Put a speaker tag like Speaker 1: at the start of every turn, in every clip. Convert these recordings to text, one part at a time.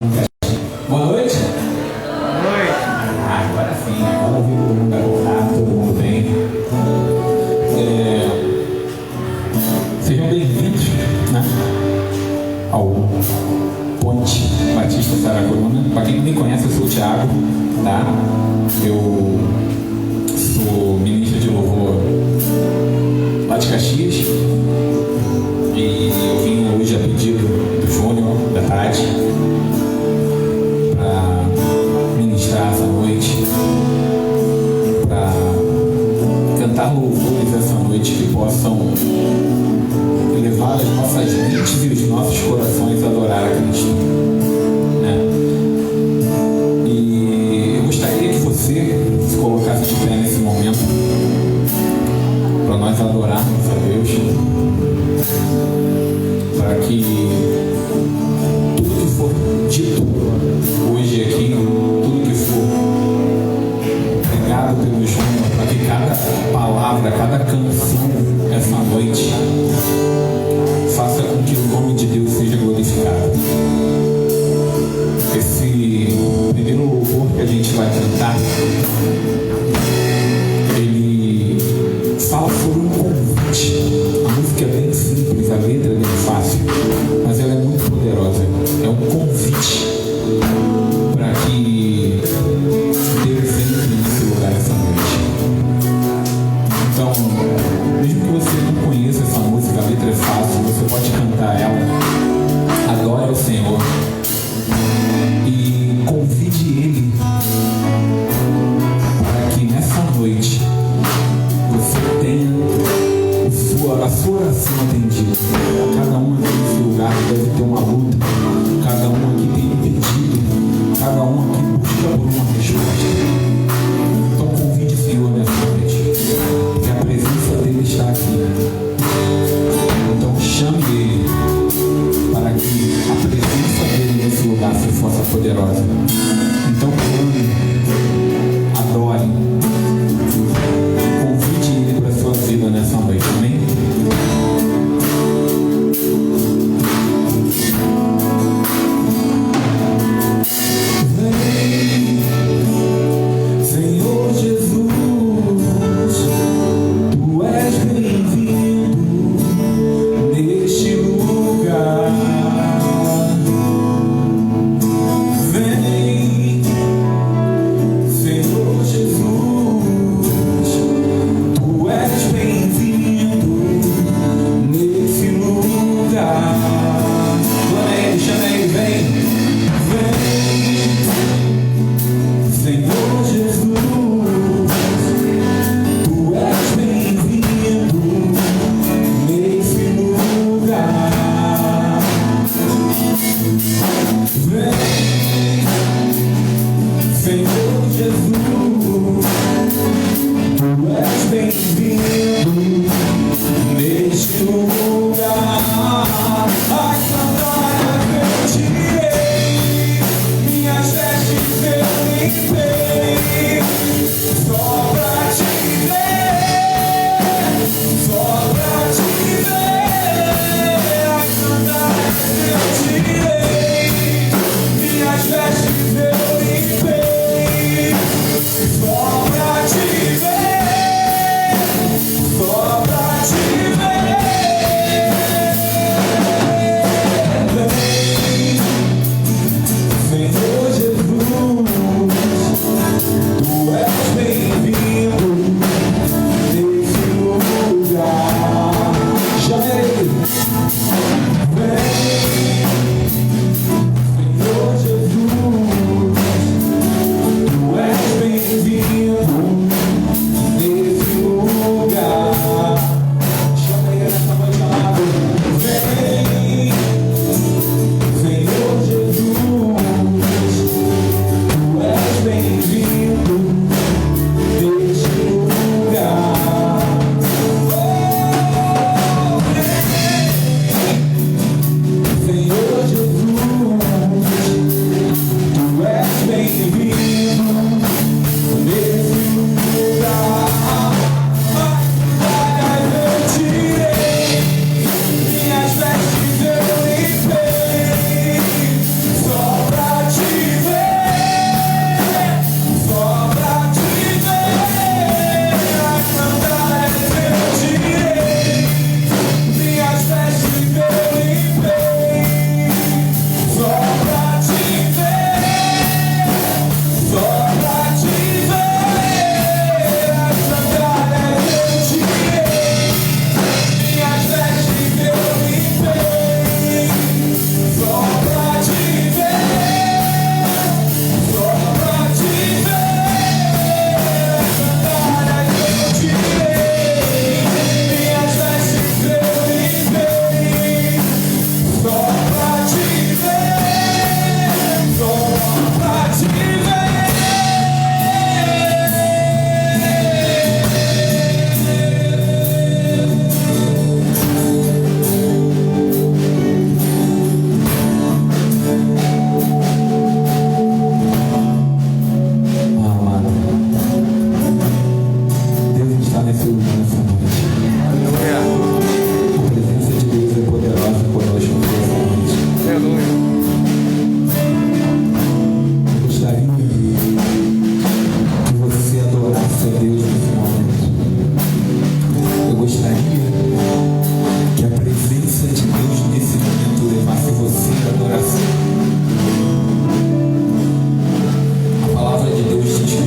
Speaker 1: Boa noite. Agora sim, agora eu vi todo mundo acordado, todo mundo bem. Sejam bem-vindos, né, ao Ponte Batista Saracuruna. Para quem não me conhece, eu sou o Thiago, tá? Eu sou ministro de louvor lá de Caxias e eu vim hoje a pedido do Júnior, da Tati, para ministrar essa noite, para cantar louvores essa noite que possam levar as nossas mentes e os nossos corações a adorar a Cristo, né? E eu gostaria que você se colocasse de pé nesse momento para nós adorarmos a Deus, para que tudo que for dito hoje aqui, tudo que for pregado pelo Júnior, para que cada palavra, cada canção essa noite faça com que o nome de Deus seja glorificado. Esse primeiro louvor que a gente vai cantar, ele fala sobre um convite. A música é bem simples, a letra é bem fácil, mas ela é muito poderosa. É um convite para que Deus entre nesse lugar essa noite. Então, mesmo que você não conheça essa música, a letra é fácil, você pode cantar ela. Adore o Senhor e convide Ele para que nessa noite você tenha a sua oração atendida. Cada um aqui nesse lugar deve ter uma luta, cada um aqui tem um pedido, cada um aqui busca por uma resposta. Então convide o Senhor nessa noite, que a presença dele está aqui. Então chame Ele para que a presença dele nesse lugar se faça poderosa. Então clame, adore, convide Ele para a sua vida nessa noite, amém? Vem, Senhor Jesus, Tu és bem-vindo neste lugar. Vem,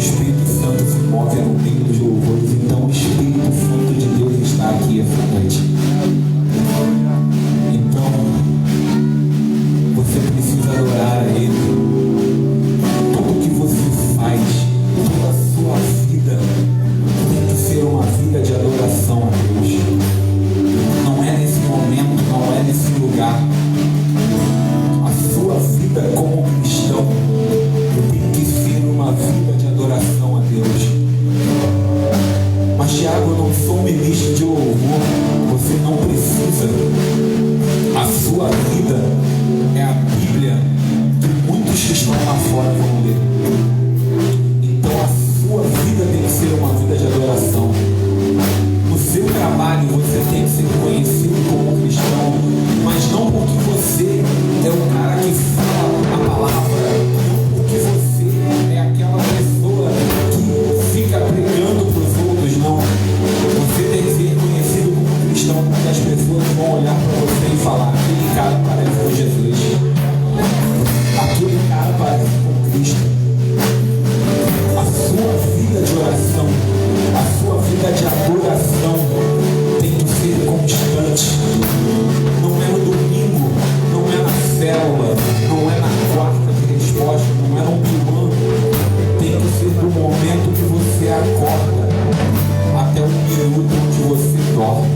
Speaker 1: Espírito Santo se move no meio dos louvores. Então o Espírito Santo de Deus está aqui essa noite. Então você precisa adorar a Ele. Tudo que você faz, toda a sua vida tem que ser uma vida de adoração a Deus. Não é nesse momento, não é nesse lugar. A sua vida como cristão tem que ser uma vida de adoração a Deus. Mas Tiago, eu não sou um ministro de louvor. Você não precisa. A sua vida é a Bíblia que muitos que estão lá fora vão ler. Então a sua vida tem que ser uma vida de adoração. No seu trabalho você tem que ser conhecido como cristão, mas não porque você é o cara que fala a palavra, não porque você é aquela pessoa que fica pregando para os outros, não. Você tem que ser conhecido como cristão, porque as pessoas vão olhar para você e falar: aquele cara parece com Jesus, aquele cara parece com Cristo. A sua vida de oração, a sua vida de adoração tem que ser constante. Não é no domingo, não é na célula, não é na quarta de resposta, não é no pilão. Tem que ser do momento que você acorda até o minuto onde você dorme.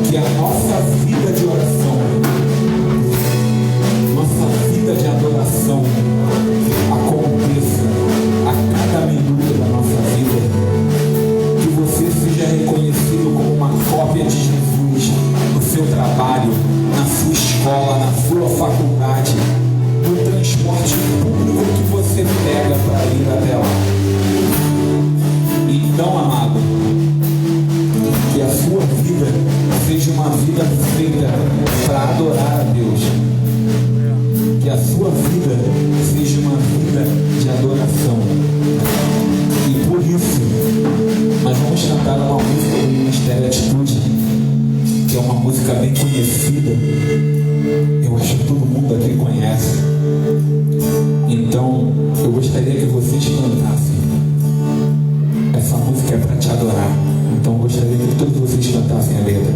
Speaker 1: Que a nossa vida de oração, nossa vida de adoração aconteça a cada minuto da nossa vida. Que você seja reconhecido como uma cópia de Jesus no seu trabalho, na sua escola, na sua faculdade, no transporte público que você pega para ir até lá. Então, amado, que a sua vida seja uma vida feita para adorar a Deus. Que a sua vida seja uma vida de adoração. E por isso, nós vamos cantar uma música do Ministério Atitude, que é uma música bem conhecida. Eu acho que todo mundo aqui conhece. Então, eu gostaria que vocês cantassem. Essa música é para te adorar. Então, eu gostaria que todos vocês cantassem a letra.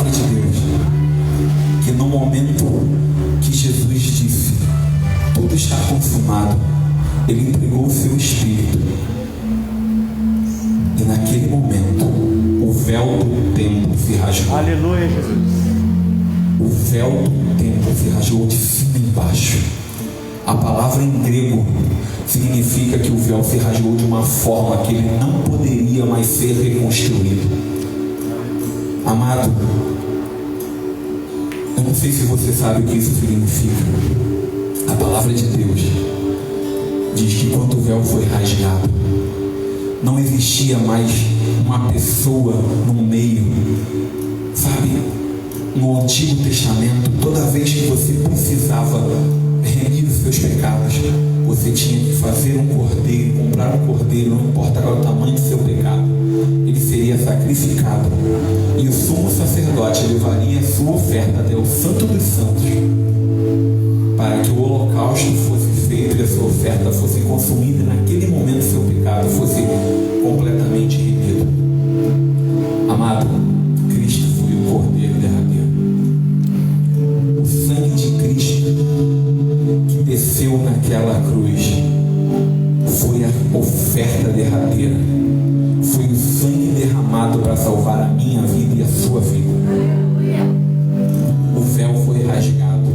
Speaker 1: palavra de Deus que no momento que Jesus disse tudo está consumado, Ele entregou o seu Espírito, e naquele momento o véu do templo se rasgou.
Speaker 2: Aleluia, Jesus.
Speaker 1: O véu do templo se rasgou de cima embaixo. A palavra em grego significa que o véu se rasgou de uma forma que ele não poderia mais ser reconstruído. Amado, eu não sei se você sabe o que isso significa. A palavra de Deus diz que quando o véu foi rasgado, não existia mais uma pessoa no meio. Sabe, no Antigo Testamento, toda vez que você precisava remir os seus pecados, você tinha que fazer um cordeiro, comprar um cordeiro, não importa qual o tamanho do seu pecado, ele seria sacrificado, e o sumo sacerdote levaria a sua oferta até o Santo dos Santos, para que o holocausto fosse feito e a sua oferta fosse consumida, e naquele momento seu pecado fosse completamente remido. Amado, Cristo foi o cordeiro derradeiro. O sangue de Cristo que desceu naquela cruz foi a oferta derradeira. Foi o sangue derramado para salvar a minha vida e a sua vida. O véu foi rasgado.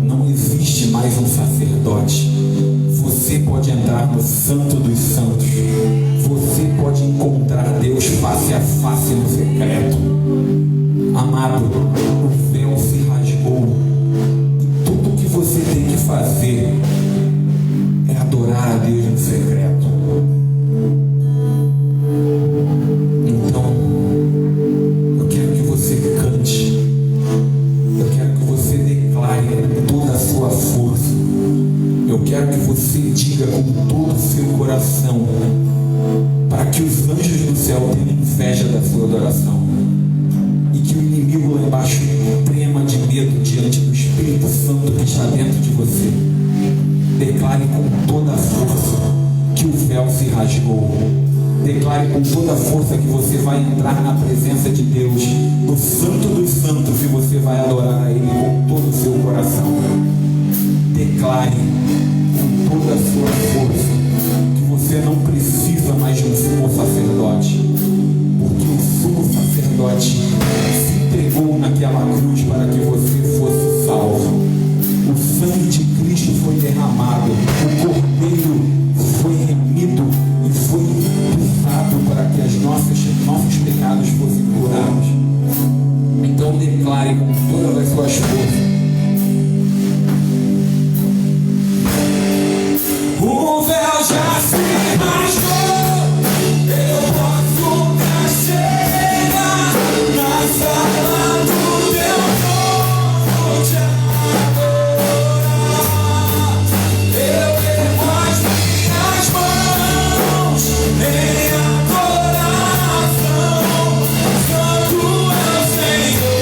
Speaker 1: Não existe mais um sacerdote. Você pode entrar no Santo dos Santos. Você pode encontrar Deus face a face no secreto. Amado, o véu se rasgou. E tudo que você tem que fazer é adorar a Deus no secreto. Então, eu quero que você cante. Eu quero que você declare toda a sua força. Eu quero que você diga com todo o seu coração, para que os anjos do céu tenham inveja da sua adoração, e que o inimigo lá embaixo trema de medo diante do Espírito Santo que está dentro de você. Declare com toda a força que o véu se rasgou. Declare com toda a força que você vai entrar na presença de Deus, no Santo dos Santos, e você vai adorar a Ele com todo o seu coração. Declare com toda a sua força que você não precisa mais de um sumo sacerdote, porque o sumo sacerdote se entregou naquela cruz para que você fosse salvo. O sangue de Cristo foi derramado, o cordeiro foi remido e foi pisado para que os nossos pecados fossem curados. Então declare com todas as suas forças: o véu já se rasgou, eu posso nascer na sala do teu trono te adorar. Eu levo as minhas mãos em adoração, Santo é o Senhor.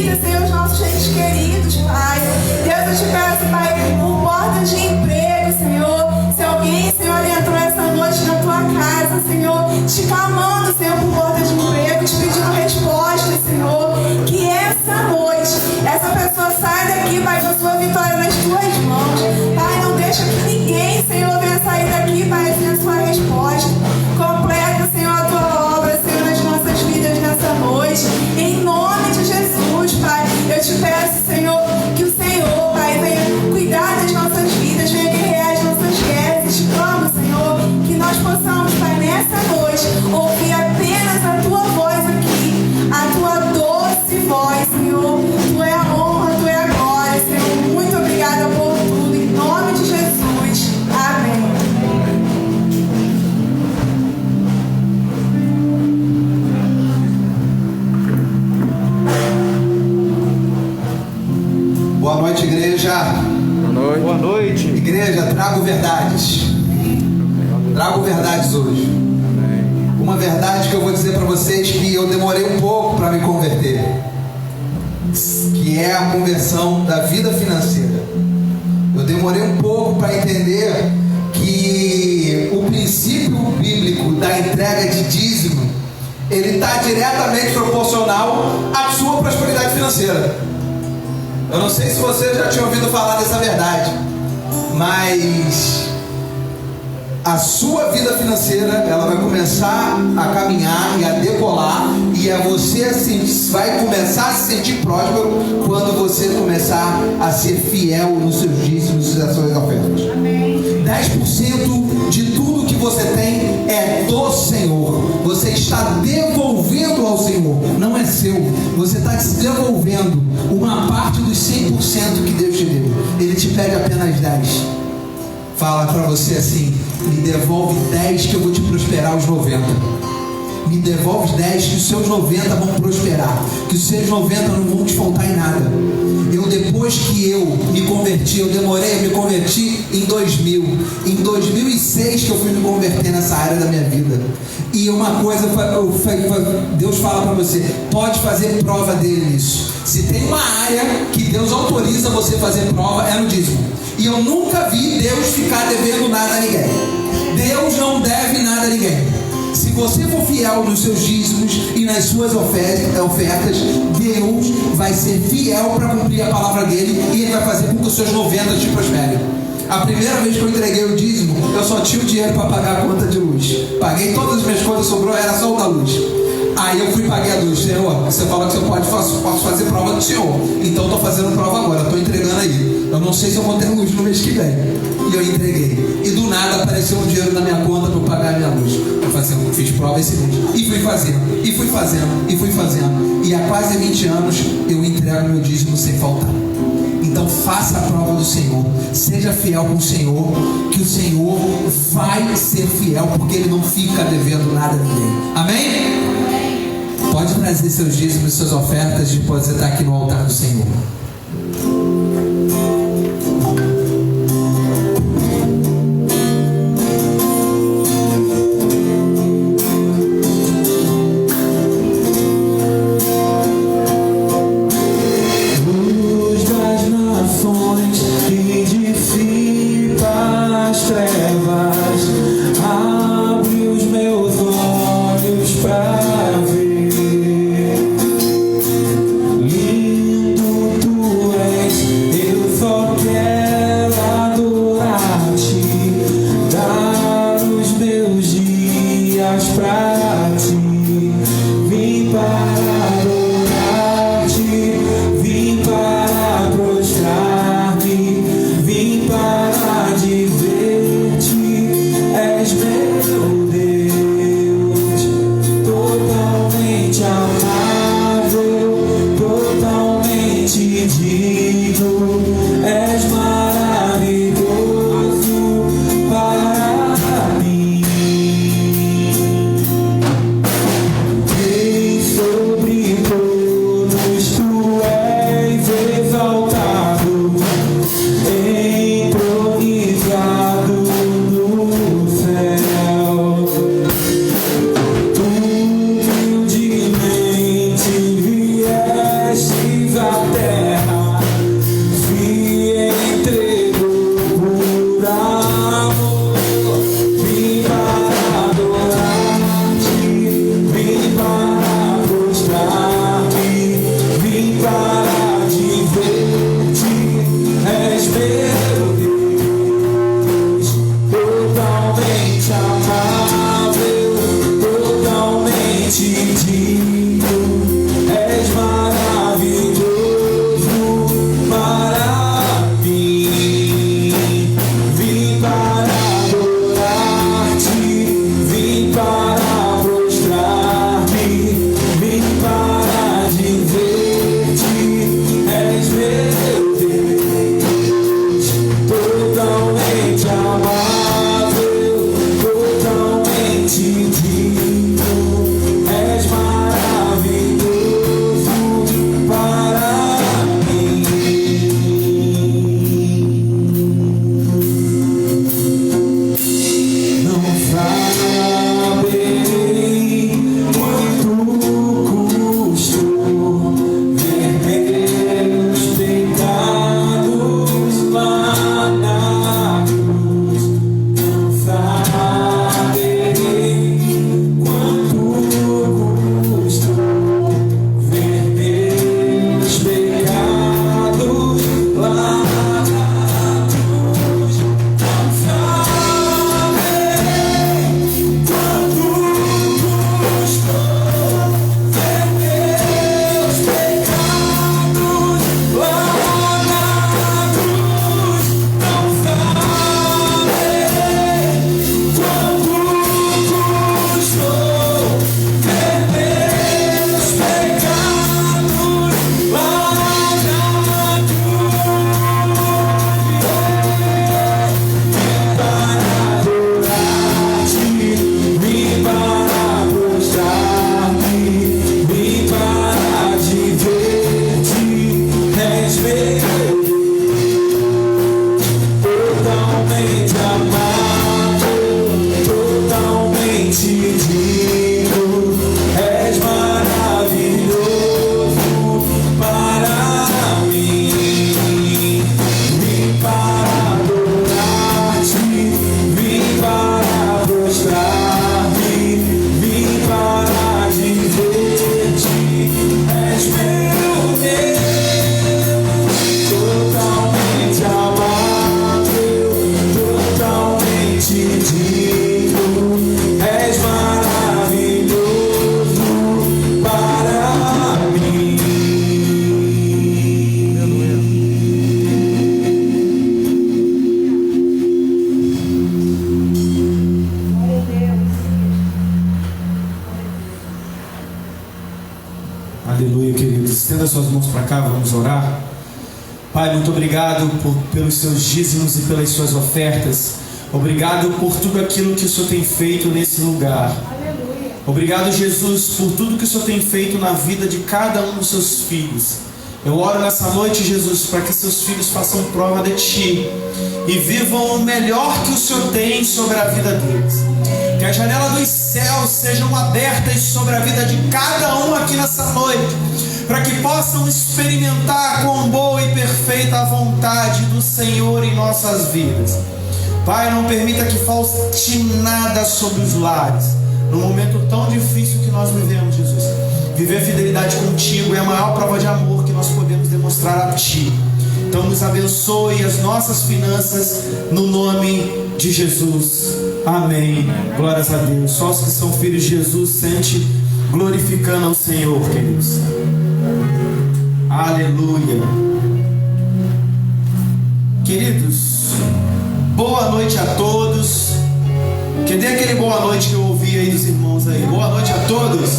Speaker 2: família, Senhor, os nossos entes queridos, Pai. Deus, eu te peço, Pai, por portas de emprego, Senhor. Se alguém, Senhor, entrou essa noite na tua casa, Senhor, te clamando, Senhor, por portas de emprego, te pedindo resposta, Senhor, que essa noite, essa pessoa saia daqui, Pai, com a sua vitória nas tuas mãos. Pai, não deixa que ninguém, Senhor, venha sair daqui, Pai, sem a sua resposta. Completa, Senhor, a tua obra, Senhor, nas nossas vidas nessa noite. Em nome de Jesus, Pai, eu te peço, Senhor, que o Senhor, Pai, venha cuidar das nossas vidas, venha guerrear as nossas guerras. E te clamo, Senhor, que nós possamos, Pai, nessa noite, ouvir apenas a tua voz aqui, a tua doce voz, Senhor. Tu é a honra, tu é a glória, Senhor. Muito obrigada por tudo, em nome de Jesus. Amém.
Speaker 3: Boa noite, igreja.
Speaker 4: Boa noite. Boa noite.
Speaker 3: Igreja, trago verdades. Trago verdades hoje. Uma verdade que eu vou dizer para vocês que eu demorei um pouco para me converter, que é a conversão da vida financeira. Eu demorei um pouco para entender que o princípio bíblico da entrega de dízimo, ele está diretamente proporcional à sua prosperidade financeira. Eu não sei se você já tinha ouvido falar dessa verdade, mas a sua vida financeira, ela vai começar a caminhar e a decolar, e você vai começar a se sentir próspero quando você começar a ser fiel nos seus dízimos e nas suas ofertas.
Speaker 2: Amém.
Speaker 3: 10% de tudo que você tem é do Senhor. Você está devolvendo ao Senhor, não é seu. Você está devolvendo uma parte dos 100% que Deus te deu. Ele te pede apenas 10%. Fala para você assim: me devolve 10 que eu vou te prosperar os 90. Me devolve 10 que os seus 90 vão prosperar, que os seus 90 não vão te faltar em nada. Depois que eu me converti, eu me converti em 2000. Em 2006 que eu fui me converter nessa área da minha vida. E uma coisa, Deus fala para você: pode fazer prova dele nisso. Se tem uma área que Deus autoriza você fazer prova, é no dízimo. E eu nunca vi Deus ficar devendo nada a ninguém. Deus não deve nada a ninguém. Se você for fiel nos seus dízimos e nas suas ofertas, Deus vai ser fiel para cumprir a palavra dele, e ele vai fazer com que os seus 90 te prosperem. A primeira vez que eu entreguei o dízimo, eu só tinha o dinheiro para pagar a conta de luz. Paguei todas as minhas contas, sobrou, era só o da luz. Aí eu fui e paguei a luz. Senhor, você fala que você posso fazer prova do Senhor, então estou fazendo prova agora, estou entregando aí. Eu não sei se eu vou ter luz no mês que vem. E eu entreguei. E do nada apareceu um dinheiro na minha conta para eu pagar a minha luz. Eu fiz prova esse mês. E fui fazendo, e fui fazendo, e fui fazendo. E há quase 20 anos eu entrego meu dízimo sem faltar. Então faça a prova do Senhor. Seja fiel com o Senhor, que o Senhor vai ser fiel, porque Ele não fica devendo nada a ninguém. Amém? Pode trazer seus dízimos e suas ofertas e depositar aqui no altar do Senhor.
Speaker 1: Lindo tu és. querido. Estenda suas mãos para cá, vamos orar. Pai, muito obrigado pelos seus dízimos e pelas suas ofertas. Obrigado por tudo aquilo que o Senhor tem feito nesse lugar. Obrigado, Jesus, por tudo que o Senhor tem feito na vida de cada um dos seus filhos. Eu oro nessa noite, Jesus, para que seus filhos façam prova de Ti e vivam o melhor que o Senhor tem sobre a vida deles. Que as janelas dos céus sejam abertas sobre a vida de cada um aqui nessa noite, para que possam experimentar com boa e perfeita vontade do Senhor em nossas vidas. Pai, não permita que falte nada sobre os lares, num momento tão difícil que nós vivemos, Jesus. Viver fidelidade contigo é a maior prova de amor que nós podemos demonstrar a Ti. Então nos abençoe as nossas finanças no nome de Jesus. Amém. Glórias a Deus. Só os que são filhos de Jesus sente glorificando ao Senhor, queridos. Aleluia. Queridos, boa noite a todos. Cadê aquele boa noite que eu ouvi aí dos irmãos aí? Boa noite a todos.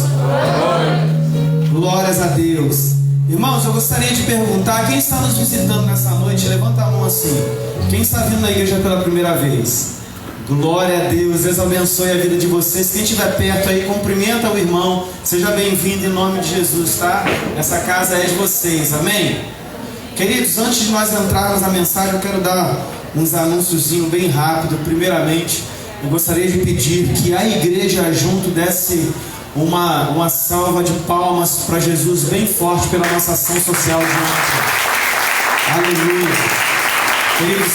Speaker 1: Glórias a Deus. Irmãos, eu gostaria de perguntar, quem está nos visitando nessa noite? Levanta a mão assim. Quem está vindo na igreja pela primeira vez? Glória a Deus. Deus abençoe a vida de vocês. Quem estiver perto aí, cumprimenta o irmão. Seja bem-vindo em nome de Jesus, tá? Essa casa é de vocês, amém? Queridos, antes de nós entrarmos na mensagem, eu quero dar uns anúnciozinhos bem rápido. Primeiramente, eu gostaria de pedir que a igreja junto desse uma salva de palmas para Jesus bem forte pela nossa ação social de ontem. Aleluia. Queridos,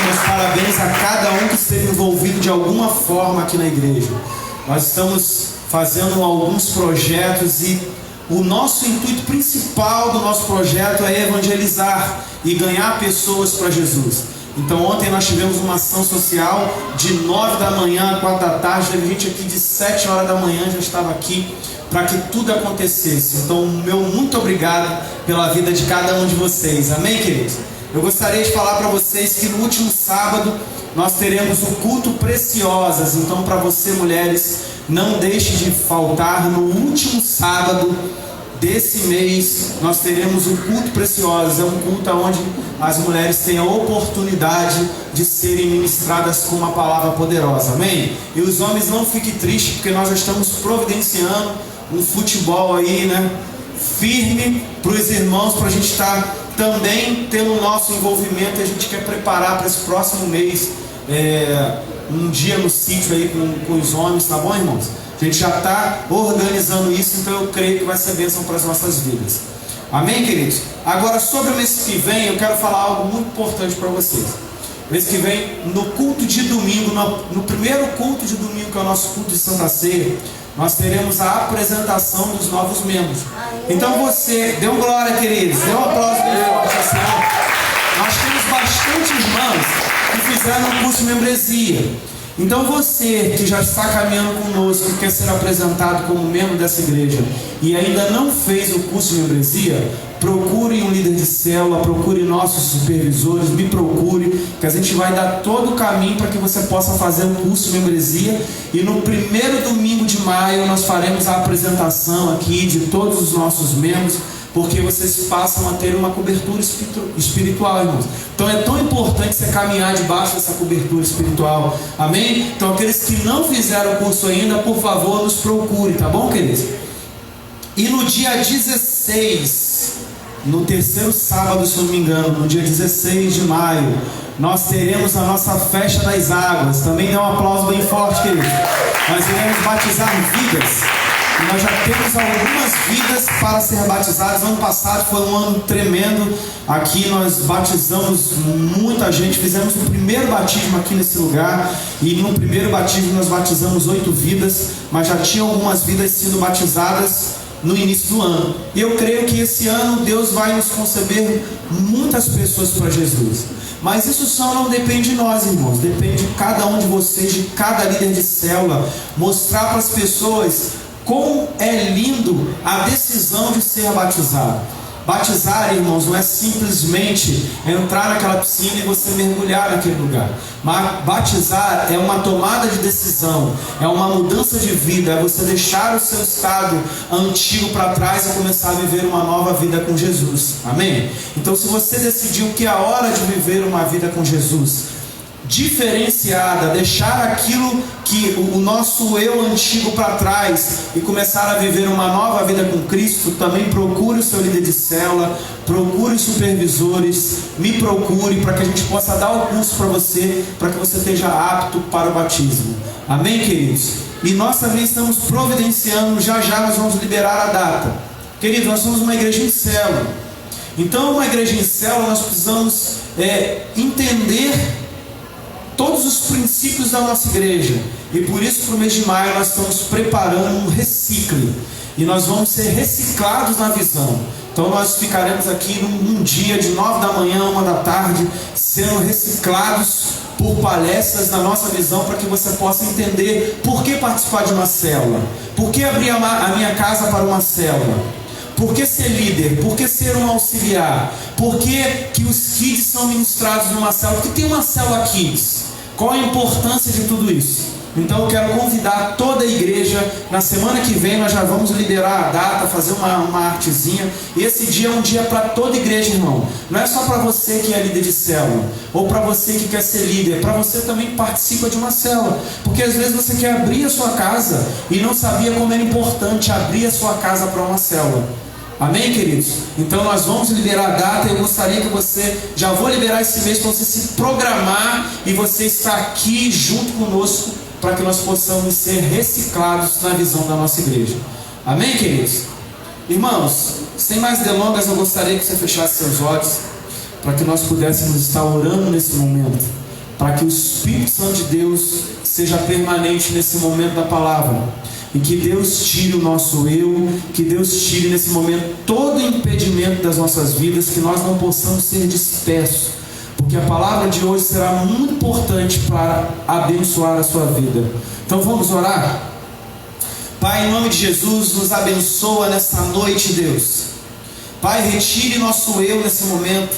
Speaker 1: meus parabéns a cada um que esteve envolvido de alguma forma aqui na igreja. Nós estamos fazendo alguns projetos e o nosso intuito principal do nosso projeto é evangelizar e ganhar pessoas para Jesus. Então ontem nós tivemos uma ação social de 9 da manhã a 4 da tarde. Teve gente aqui de 7 horas da manhã, já estava aqui para que tudo acontecesse. Então meu muito obrigado pela vida de cada um de vocês, amém, queridos? Eu gostaria de falar para vocês que no último sábado nós teremos o culto Preciosas. Então para você, mulheres, não deixe de faltar. No último sábado desse mês nós teremos o culto Preciosas. É um culto onde as mulheres têm a oportunidade de serem ministradas com uma palavra poderosa, amém? E os homens não fiquem tristes, porque nós já estamos providenciando um futebol aí, né, firme para os irmãos, para a gente estar também tendo o nosso envolvimento. A gente quer preparar para esse próximo mês um dia no sítio aí com os homens, tá bom, irmãos? A gente já está organizando isso, então eu creio que vai ser bênção para as nossas vidas. Amém, queridos? Agora, sobre o mês que vem, eu quero falar algo muito importante para vocês. Mês que vem, no culto de domingo, no primeiro culto de domingo, que é o nosso culto de Santa Ceia, nós teremos a apresentação dos novos membros. Então você, dê uma glória, queridos, dê um aplauso bem forte assim. Nós temos bastante irmãos que fizeram o curso de membresia. Então você que já está caminhando conosco, que quer ser apresentado como membro dessa igreja e ainda não fez o curso de membresia, procure um líder de célula, procure nossos supervisores, me procure, que a gente vai dar todo o caminho para que você possa fazer o curso de membresia. E no primeiro domingo de maio nós faremos a apresentação aqui de todos os nossos membros, porque vocês passam a ter uma cobertura espiritual, irmãos. Então é tão importante você caminhar debaixo dessa cobertura espiritual, amém? Então aqueles que não fizeram o curso ainda, por favor, nos procure, tá bom, queridos? E no dia 16, no terceiro sábado, se não me engano, no dia 16 de maio, nós teremos a nossa festa das águas. Também dê um aplauso bem forte, queridos. Nós iremos batizar vidas. E nós já temos algumas vidas para ser batizadas. Ano passado foi um ano tremendo. Aqui nós batizamos muita gente. Fizemos o primeiro batismo aqui nesse lugar. E no primeiro batismo nós batizamos 8 vidas. Mas já tinha algumas vidas sendo batizadas no início do ano. E eu creio que esse ano Deus vai nos conceder muitas pessoas para Jesus. Mas isso só não depende de nós, irmãos. Depende de cada um de vocês, de cada líder de célula, mostrar para as pessoas como é lindo a decisão de ser batizado. Batizar, irmãos, não é simplesmente entrar naquela piscina e você mergulhar naquele lugar. Mas batizar é uma tomada de decisão, é uma mudança de vida, é você deixar o seu estado antigo para trás e começar a viver uma nova vida com Jesus. Amém? Então, se você decidiu que é a hora de viver uma vida com Jesus diferenciada, deixar aquilo que o nosso eu antigo para trás e começar a viver uma nova vida com Cristo, também procure o seu líder de célula, procure os supervisores, me procure para que a gente possa dar o curso para você, para que você esteja apto para o batismo. Amém, queridos? E nós também estamos providenciando, já nós vamos liberar a data. Queridos, nós somos uma igreja em célula. Então, uma igreja em célula, nós precisamos entender todos os princípios da nossa igreja. E por isso, para o mês de maio, nós estamos preparando um recicle. E nós vamos ser reciclados na visão. Então nós ficaremos aqui num dia de 9 da manhã, 1 da tarde, sendo reciclados por palestras na nossa visão, para que você possa entender por que participar de uma célula, por que abrir a minha casa para uma célula, por que ser líder, por que ser um auxiliar, por que os kids são ministrados numa célula, porque tem uma célula kids. Qual a importância de tudo isso? Então eu quero convidar toda a igreja. Na semana que vem nós já vamos liberar a data, fazer uma artezinha. E esse dia é um dia para toda a igreja, irmão. Não é só para você que é líder de célula, ou para você que quer ser líder, para você também que participa de uma célula. Porque às vezes você quer abrir a sua casa e não sabia como era importante abrir a sua casa para uma célula. Amém, queridos? Então nós vamos liberar a data. Eu gostaria que você, já vou liberar esse mês para você se programar e você estar aqui junto conosco, para que nós possamos ser reciclados na visão da nossa igreja. Amém, queridos? Irmãos, sem mais delongas, eu gostaria que você fechasse seus olhos, para que nós pudéssemos estar orando nesse momento, para que o Espírito Santo de Deus seja permanente nesse momento da palavra. E que Deus tire o nosso eu, que Deus tire nesse momento todo impedimento das nossas vidas, que nós não possamos ser dispersos, porque a palavra de hoje será muito importante para abençoar a sua vida. Então vamos orar? Pai, em nome de Jesus, nos abençoa nessa noite, Deus. Pai, retire nosso eu nesse momento,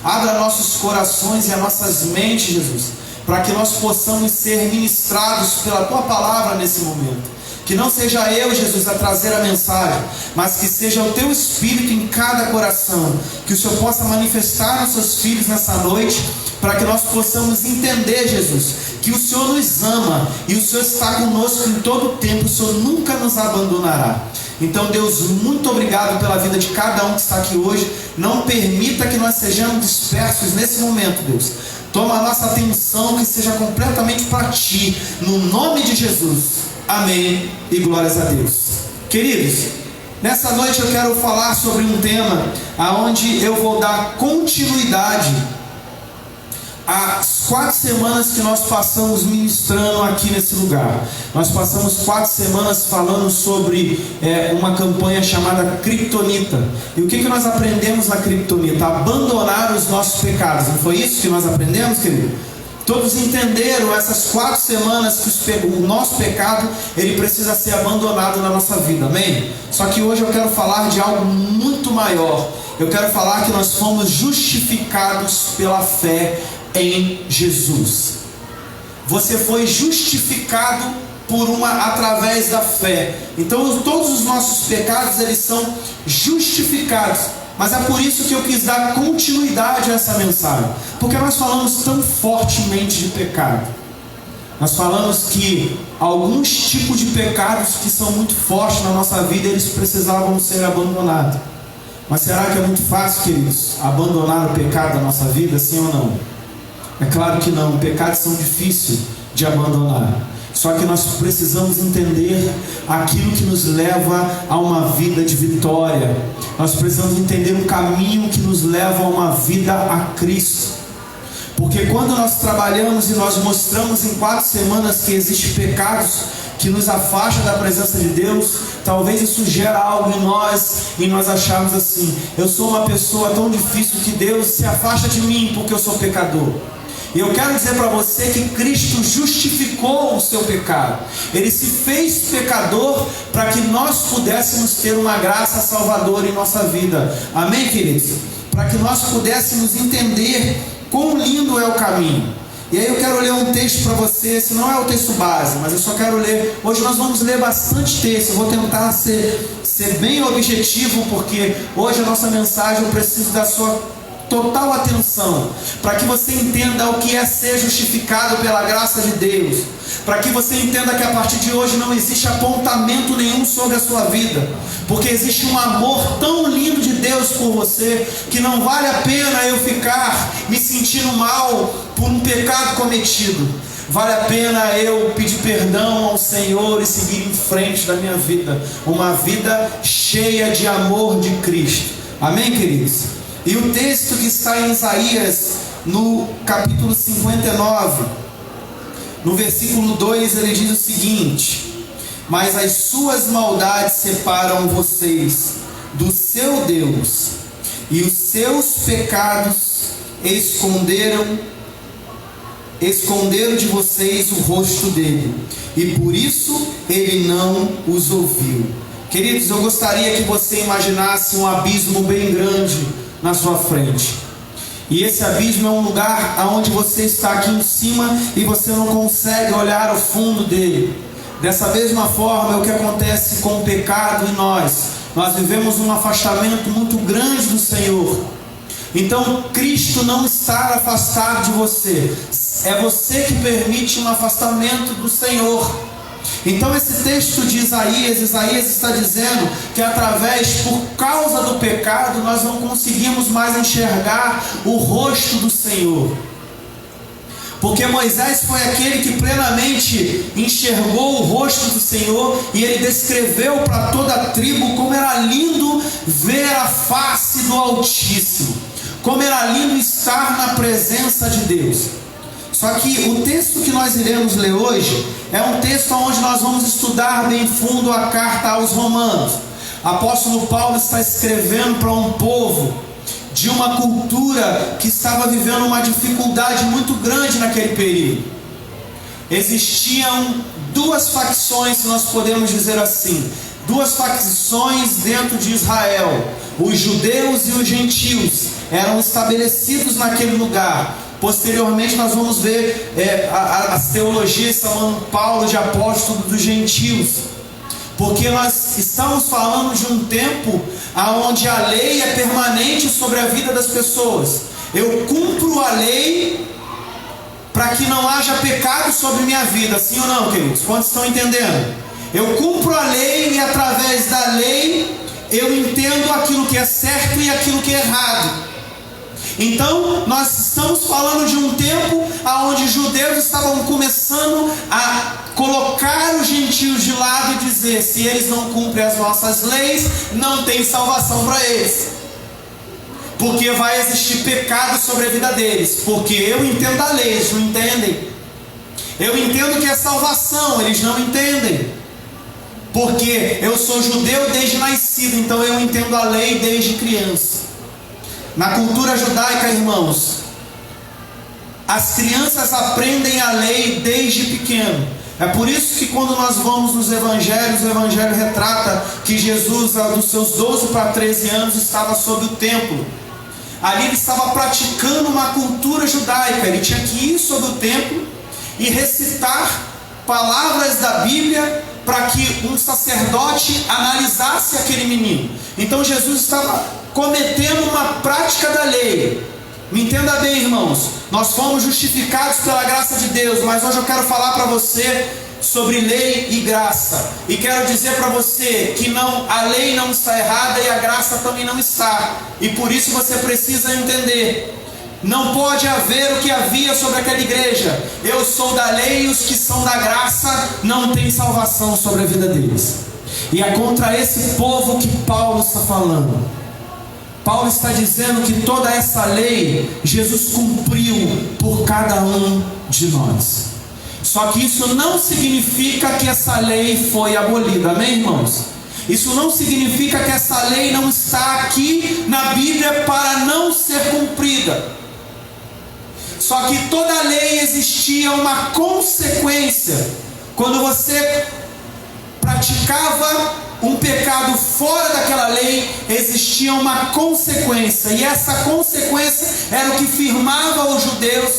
Speaker 1: abra nossos corações e as nossas mentes, Jesus, para que nós possamos ser ministrados pela Tua palavra nesse momento. Que não seja eu, Jesus, a trazer a mensagem, mas que seja o Teu Espírito em cada coração. Que o Senhor possa manifestar nos seus filhos nessa noite, para que nós possamos entender, Jesus, que o Senhor nos ama e o Senhor está conosco em todo o tempo. O Senhor nunca nos abandonará. Então, Deus, muito obrigado pela vida de cada um que está aqui hoje. Não permita que nós sejamos dispersos nesse momento, Deus. Toma a nossa atenção, que seja completamente para Ti, no nome de Jesus. Amém e glórias a Deus. Queridos, nessa noite eu quero falar sobre um tema aonde eu vou dar continuidade às 4 semanas que nós passamos ministrando aqui nesse lugar. Nós passamos 4 semanas falando sobre uma campanha chamada Kryptonita. E o que nós aprendemos na Kryptonita? Abandonar os nossos pecados. Não foi isso que nós aprendemos, querido? Todos entenderam essas 4 semanas que o nosso pecado ele precisa ser abandonado na nossa vida, amém? Só que hoje eu quero falar de algo muito maior. Eu quero falar que nós fomos justificados pela fé em Jesus. Você foi justificado através da fé. Então todos os nossos pecados eles são justificados. Mas é por isso que eu quis dar continuidade a essa mensagem, porque nós falamos tão fortemente de pecado. Nós falamos que alguns tipos de pecados que são muito fortes na nossa vida, eles precisavam ser abandonados. Mas será que é muito fácil, queridos, abandonar o pecado da nossa vida, sim ou não? É claro que não, pecados são difíceis de abandonar. Só que nós precisamos entender aquilo que nos leva a uma vida de vitória. Nós precisamos entender o caminho que nos leva a uma vida a Cristo. Porque quando nós trabalhamos e nós mostramos em 4 semanas que existem pecados que nos afastam da presença de Deus, talvez isso gera algo em nós e nós acharmos assim: eu sou uma pessoa tão difícil que Deus se afasta de mim porque eu sou pecador. E eu quero dizer para você que Cristo justificou o seu pecado. Ele se fez pecador para que nós pudéssemos ter uma graça salvadora em nossa vida. Amém, queridos? Para que nós pudéssemos entender quão lindo é o caminho. E aí eu quero ler um texto para você. Esse não é o texto base, mas eu só quero ler. Hoje nós vamos ler bastante texto. Eu vou tentar ser bem objetivo, porque hoje a nossa mensagem eu preciso da sua total atenção, para que você entenda o que é ser justificado pela graça de Deus, para que você entenda que a partir de hoje não existe apontamento nenhum sobre a sua vida, porque existe um amor tão lindo de Deus por você, que não vale a pena eu ficar me sentindo mal por um pecado cometido. Vale a pena eu pedir perdão ao Senhor e seguir em frente da minha vida, uma vida cheia de amor de Cristo. Amém, queridos? E o texto que está em Isaías, no capítulo 59, no versículo 2, ele diz o seguinte: mas as suas maldades separam vocês do seu Deus, e os seus pecados esconderam de vocês o rosto dele, e por isso ele não os ouviu. Queridos, eu gostaria que você imaginasse um abismo bem grande na sua frente, e esse abismo é um lugar onde você está aqui em cima e você não consegue olhar ao fundo dele. Dessa mesma forma é o que acontece com o pecado em nós. Nós vivemos um afastamento muito grande do Senhor. Então Cristo não está afastado de você, é você que permite um afastamento do Senhor. Então esse texto de Isaías está dizendo que por causa do pecado, nós não conseguimos mais enxergar o rosto do Senhor. Porque Moisés foi aquele que plenamente enxergou o rosto do Senhor, e ele descreveu para toda a tribo como era lindo ver a face do Altíssimo, como era lindo estar na presença de Deus. Só que o texto que nós iremos ler hoje é um texto onde nós vamos estudar bem fundo a carta aos Romanos. Apóstolo Paulo está escrevendo para um povo de uma cultura que estava vivendo uma dificuldade muito grande naquele período. Existiam duas facções, se nós podemos dizer assim, duas facções dentro de Israel. Os judeus e os gentios eram estabelecidos naquele lugar. Posteriormente nós vamos ver as teologias chamando Paulo de apóstolo dos gentios, porque nós estamos falando de um tempo onde a lei é permanente sobre a vida das pessoas. Eu cumpro a lei para que não haja pecado sobre minha vida, sim ou não, queridos? Quantos estão entendendo? Eu cumpro a lei, e através da lei eu entendo aquilo que é certo e aquilo que é errado. Então nós estamos falando de um tempo onde os judeus estavam começando a colocar os gentios de lado e dizer: se eles não cumprem as nossas leis, não tem salvação para eles, porque vai existir pecado sobre a vida deles. Porque eu entendo a lei, eles não entendem. Eu entendo que é salvação, eles não entendem. Porque eu sou judeu desde nascido, então eu entendo a lei desde criança. Na cultura judaica, irmãos, as crianças aprendem a lei desde pequeno. É por isso que quando nós vamos nos evangelhos, o evangelho retrata que Jesus, dos seus 12 para 13 anos, estava sob o templo. Ali ele estava praticando uma cultura judaica. Ele tinha que ir sob o templo e recitar palavras da Bíblia para que um sacerdote analisasse aquele menino. Então Jesus estava cometendo uma prática da lei. Me entenda bem, irmãos, nós fomos justificados pela graça de Deus, mas hoje eu quero falar para você sobre lei e graça, e quero dizer para você que a lei não está errada e a graça também não está, e por isso você precisa entender. Não pode haver o que havia sobre aquela igreja: eu sou da lei e os que são da graça não têm salvação sobre a vida deles. E é contra esse povo que Paulo está falando. Paulo está dizendo que toda essa lei Jesus cumpriu por cada um de nós. Só que isso não significa que essa lei foi abolida, amém, irmãos? Isso não significa que essa lei não está aqui na Bíblia para não ser cumprida.
Speaker 3: Só que toda lei existia uma consequência. Quando você praticava um pecado fora daquela lei, existia uma consequência. E essa consequência era o que firmava os judeus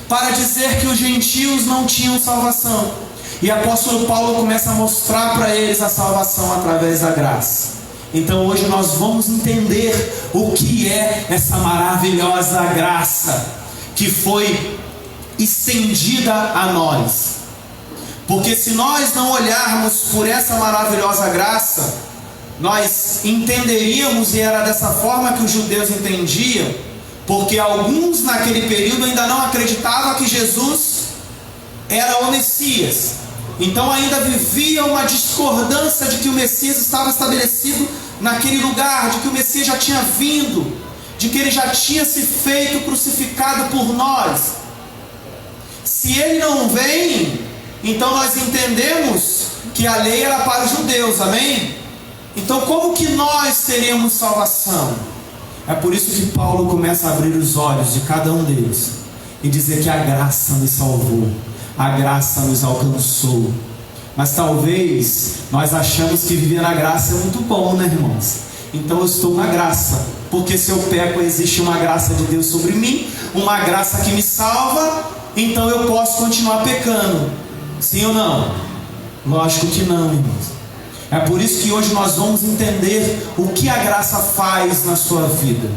Speaker 3: para dizer que os gentios não tinham salvação. E o apóstolo Paulo começa a mostrar para eles a salvação através da graça. Então hoje nós vamos entender o que é essa maravilhosa graça que foi estendida a nós. Porque se nós não olharmos por essa maravilhosa graça, nós entenderíamos, e era dessa forma que os judeus entendiam, porque alguns naquele período ainda não acreditavam que Jesus era o Messias. Então ainda vivia uma discordância de que o Messias estava estabelecido naquele lugar, de que o Messias já tinha vindo, de que ele já tinha se feito crucificado por nós. Se ele não vem, então nós entendemos que a lei era para os judeus, amém? Então como que nós teríamos salvação? É por isso que Paulo começa a abrir os olhos de cada um deles e dizer que a graça nos salvou, a graça nos alcançou. Mas talvez nós achamos que viver na graça é muito bom, né, irmãos? Então eu estou na graça, porque se eu peco existe uma graça de Deus sobre mim, uma graça que me salva, então eu posso continuar pecando. Sim ou não? Lógico que não, irmãos. É por isso que hoje nós vamos entender o que a graça faz na sua vida.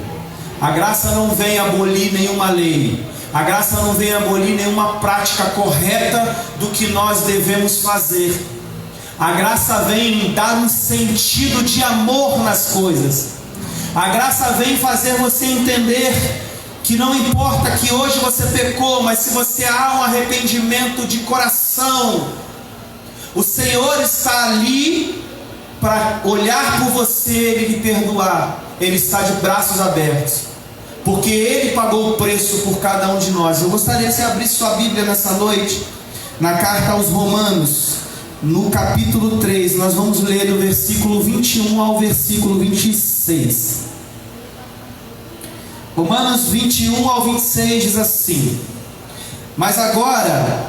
Speaker 3: A graça não vem abolir nenhuma lei. A graça não vem abolir nenhuma prática correta do que nós devemos fazer. A graça vem dar um sentido de amor nas coisas. A graça vem fazer você entender que não importa que hoje você pecou, mas se você há um arrependimento de coração, o Senhor está ali para olhar por você e lhe perdoar. Ele está de braços abertos, porque Ele pagou o preço por cada um de nós. Eu gostaria que você abrisse sua Bíblia nessa noite, na carta aos Romanos, no capítulo 3, nós vamos ler do versículo 21 ao versículo 26. Romanos 21 ao 26 diz assim: mas agora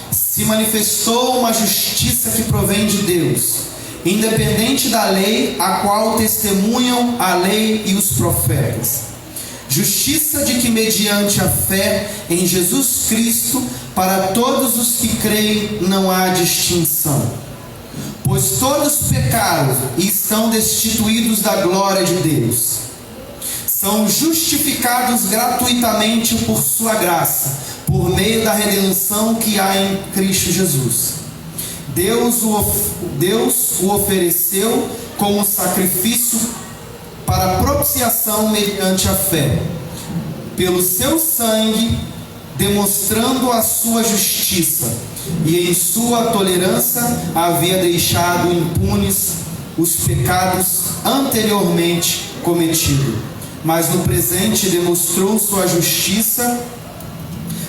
Speaker 3: se manifestou uma justiça que provém de Deus, independente da lei, a qual testemunham a lei e os profetas. Justiça de que mediante a fé em Jesus Cristo, para todos os que creem não há distinção. Pois todos pecaram e estão destituídos da glória de Deus. São justificados gratuitamente por sua graça, por meio da redenção que há em Cristo Jesus. Deus o ofereceu como sacrifício para propiciação mediante a fé, pelo seu sangue, demonstrando a sua justiça, e em sua tolerância havia deixado impunes os pecados anteriormente cometidos, mas no presente demonstrou sua justiça,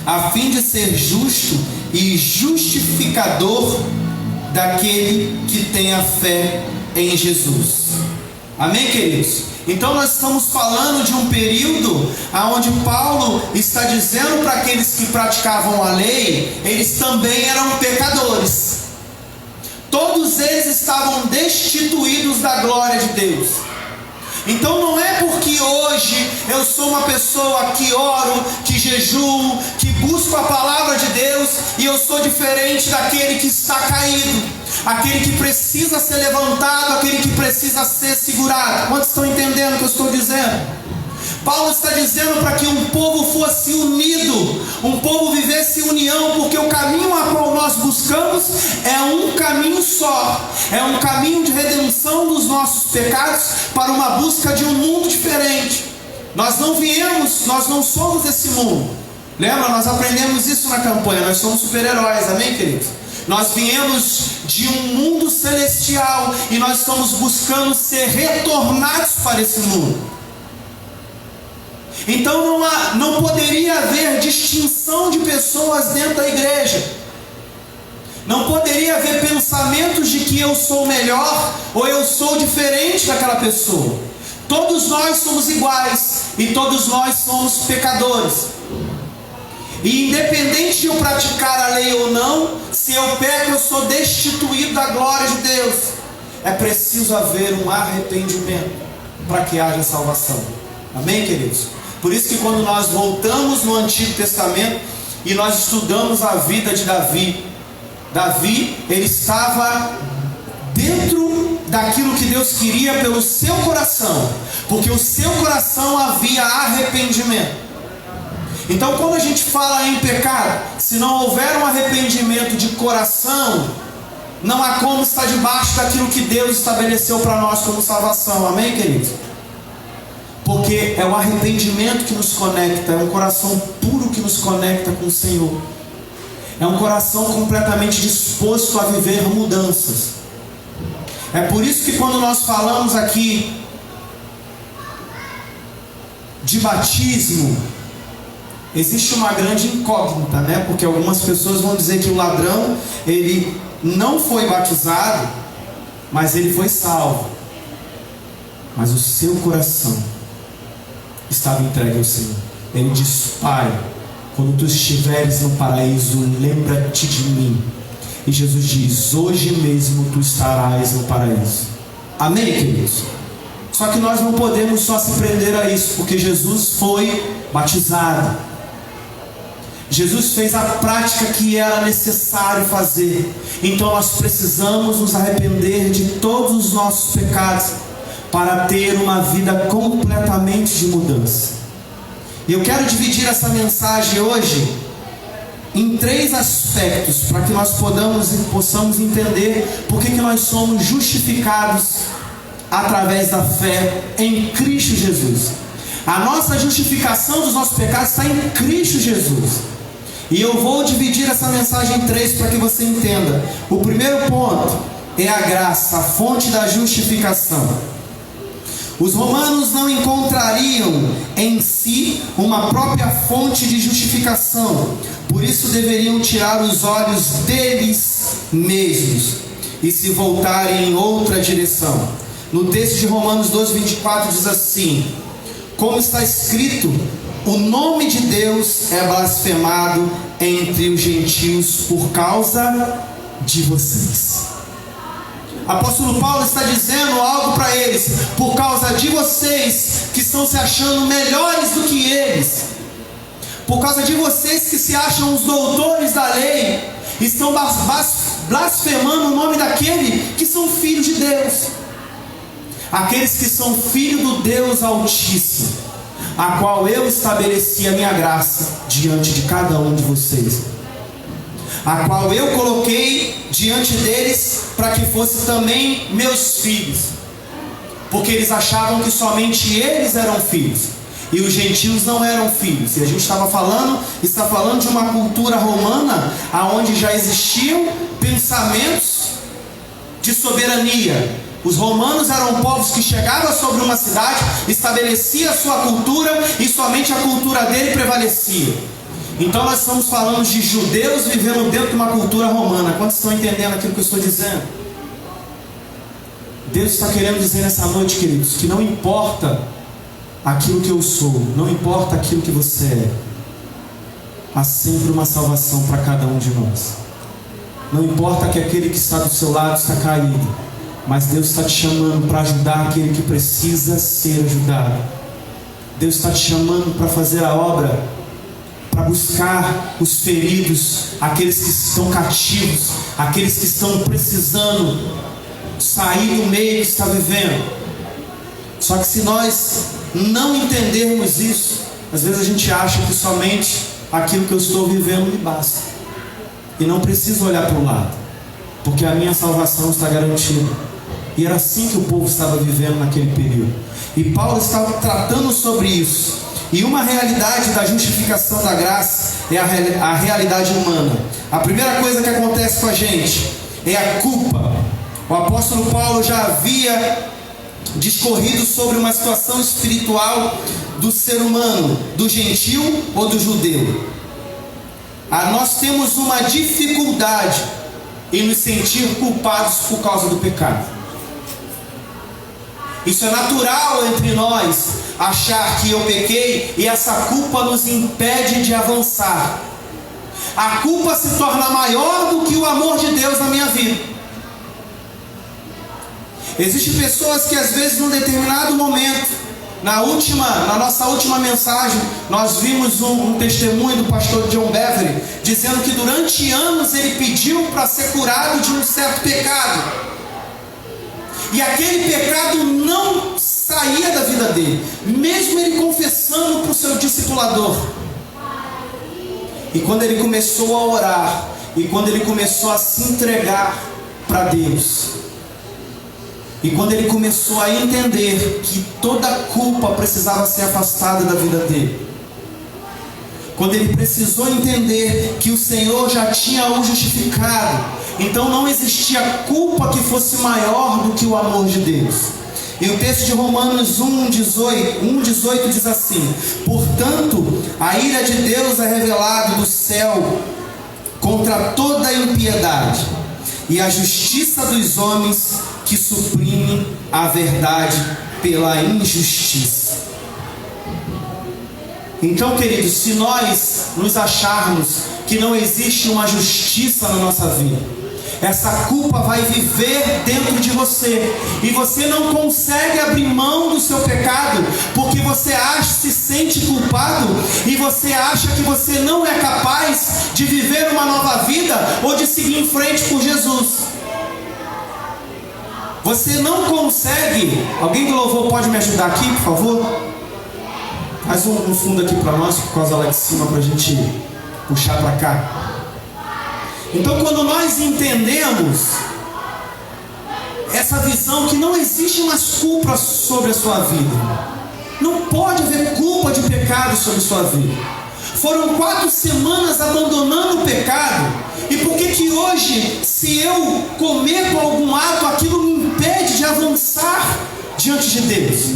Speaker 3: a fim de ser justo e justificador daquele que tem a fé em Jesus. Amém, queridos? Então nós estamos falando de um período onde Paulo está dizendo para aqueles que praticavam a lei, eles também eram pecadores. Todos eles estavam destituídos da glória de Deus. Então não é porque hoje eu sou uma pessoa que oro, que jejuo, que busco a palavra de Deus, e eu sou diferente daquele que está caído, aquele que precisa ser levantado, aquele que precisa ser segurado. Quantos estão entendendo o que eu estou dizendo? Paulo está dizendo para que um povo fosse unido, um povo vivesse união, porque o caminho a qual nós buscamos é um caminho só, é um caminho de redenção dos nossos pecados para uma busca de um mundo diferente. Nós não somos desse mundo. Lembra? Nós aprendemos isso na campanha, nós somos super-heróis, amém, queridos? Nós viemos de um mundo celestial e nós estamos buscando ser retornados para esse mundo. Então não poderia haver distinção de pessoas dentro da igreja. Não poderia haver pensamentos de que eu sou melhor ou eu sou diferente daquela pessoa. Todos nós somos iguais e todos nós somos pecadores. E independente de eu praticar a lei ou não, se eu peco, eu sou destituído da glória de Deus. É preciso haver um arrependimento para que haja salvação. Amém, queridos? Por isso que quando nós voltamos no Antigo Testamento e nós estudamos a vida de Davi, ele estava dentro daquilo que Deus queria pelo seu coração, porque o seu coração havia arrependimento. Então, quando a gente fala em pecado, se não houver um arrependimento de coração, não há como estar debaixo daquilo que Deus estabeleceu para nós como salvação. Amém, queridos? Porque é o arrependimento que nos conecta, é um coração puro que nos conecta com o Senhor. É um coração completamente disposto a viver mudanças. É por isso que quando nós falamos aqui de batismo, existe uma grande incógnita, né? Porque algumas pessoas vão dizer que o ladrão, ele não foi batizado, mas ele foi salvo. Mas o seu coração estava entregue ao Senhor. Ele diz: Pai, quando tu estiveres no paraíso, lembra-te de mim. E Jesus diz: hoje mesmo tu estarás no paraíso. Amém, queridos? Só que nós não podemos só se prender a isso, porque Jesus foi batizado. Jesus fez a prática que era necessário fazer. Então nós precisamos nos arrepender de todos os nossos pecados para ter uma vida completamente de mudança. E eu quero dividir essa mensagem hoje em 3 aspectos, para que nós possamos entender por que nós somos justificados através da fé em Cristo Jesus. A nossa justificação dos nossos pecados está em Cristo Jesus. E eu vou dividir essa mensagem em 3 para que você entenda. O primeiro ponto é a graça, a fonte da justificação. Os romanos não encontrariam em si uma própria fonte de justificação, por isso deveriam tirar os olhos deles mesmos e se voltarem em outra direção. No texto de Romanos 12:24 diz assim: como está escrito, o nome de Deus é blasfemado entre os gentios por causa de vocês. Apóstolo Paulo está dizendo algo para eles: por causa de vocês que estão se achando melhores do que eles, por causa de vocês que se acham os doutores da lei, estão blasfemando o nome daquele que são filhos de Deus, aqueles que são filhos do Deus Altíssimo, a qual eu estabeleci a minha graça diante de cada um de vocês, a qual eu coloquei diante deles para que fossem também meus filhos, porque eles achavam que somente eles eram filhos e os gentios não eram filhos. E a gente está falando de uma cultura romana onde já existiam pensamentos de soberania. Os romanos eram povos que chegavam sobre uma cidade, estabelecia a sua cultura e somente a cultura dele prevalecia. Então nós estamos falando de judeus vivendo dentro de uma cultura romana. Quantos estão entendendo aquilo que eu estou dizendo? Deus está querendo dizer nessa noite, queridos, que não importa aquilo que eu sou, não importa aquilo que você é, há sempre uma salvação para cada um de nós. Não importa que aquele que está do seu lado está caído, mas Deus está te chamando para ajudar aquele que precisa ser ajudado. Deus está te chamando para fazer a obra, para buscar os feridos, aqueles que estão cativos, aqueles que estão precisando sair do meio que está vivendo. Só que se nós não entendermos isso, às vezes a gente acha que somente aquilo que eu estou vivendo me basta, e não preciso olhar para o lado, porque a minha salvação está garantida. E era assim que o povo estava vivendo naquele período. E Paulo estava tratando sobre isso. E uma realidade da justificação da graça é a realidade humana. A primeira coisa que acontece com a gente é a culpa. O apóstolo Paulo já havia discorrido sobre uma situação espiritual do ser humano, do gentio ou do judeu. Nós temos uma dificuldade em nos sentir culpados por causa do pecado. Isso é natural entre nós, achar que eu pequei, e essa culpa nos impede de avançar. a culpa se torna maior do que o amor de Deus na minha vida. Existem pessoas que às vezes num determinado momento, na nossa última mensagem, nós vimos um testemunho do pastor John Beverly, dizendo que durante anos ele pediu para ser curado de um certo pecado, e aquele pecado não saía da vida dele, mesmo ele confessando para o seu discipulador. E quando ele começou a orar, e quando ele começou a se entregar para Deus, e quando ele começou a entender que toda culpa precisava ser afastada da vida dele, quando ele precisou entender que o Senhor já tinha o justificado, então não existia culpa que fosse maior do que o amor de Deus. E o texto de Romanos 1,18 diz assim: portanto, a ira de Deus é revelada do céu contra toda a impiedade e a justiça dos homens que suprime a verdade pela injustiça. Então, queridos, se nós nos acharmos que não existe uma justiça na nossa vida, essa culpa vai viver dentro de você, e você não consegue abrir mão do seu pecado, porque você se sente culpado, e você acha que você não é capaz de viver uma nova vida, ou de seguir em frente por Jesus. Você não consegue. Alguém do louvor pode me ajudar aqui, por favor? Faz um fundo aqui para nós, por causa lá de cima, para a gente puxar para cá. Então, quando nós entendemos essa visão que não existe mais culpa sobre a sua vida, não pode haver culpa de pecado sobre a sua vida. Foram 4 semanas abandonando o pecado, e por que hoje, se eu cometo algum ato, aquilo me impede de avançar diante de Deus,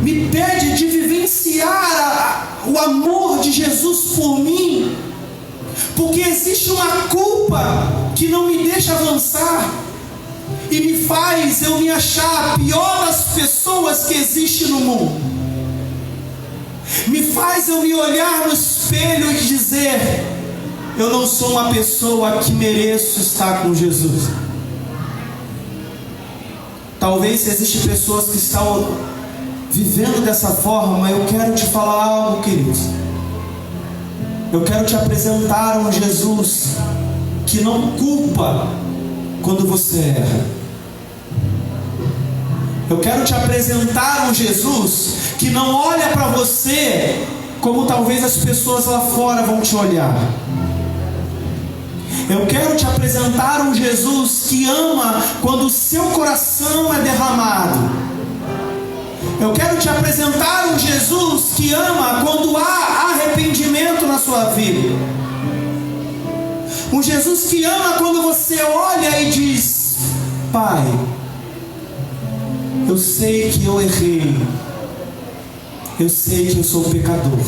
Speaker 3: me impede de vivenciar o amor de Jesus por mim? Porque existe uma culpa que não me deixa avançar e me faz eu me achar a pior das pessoas que existe no mundo. Me faz eu me olhar no espelho e dizer: eu não sou uma pessoa que mereço estar com Jesus. Talvez se existem pessoas que estão vivendo dessa forma, eu quero te falar algo, queridos. Eu quero te apresentar um Jesus que não culpa quando você erra. Eu quero te apresentar um Jesus que não olha para você como talvez as pessoas lá fora vão te olhar. Eu quero te apresentar um Jesus que ama quando o seu coração é derramado. Eu quero te apresentar um Jesus que ama quando há arrependimento na sua vida. Um Jesus que ama quando você olha e diz: Pai, eu sei que eu errei, eu sei que eu sou pecador,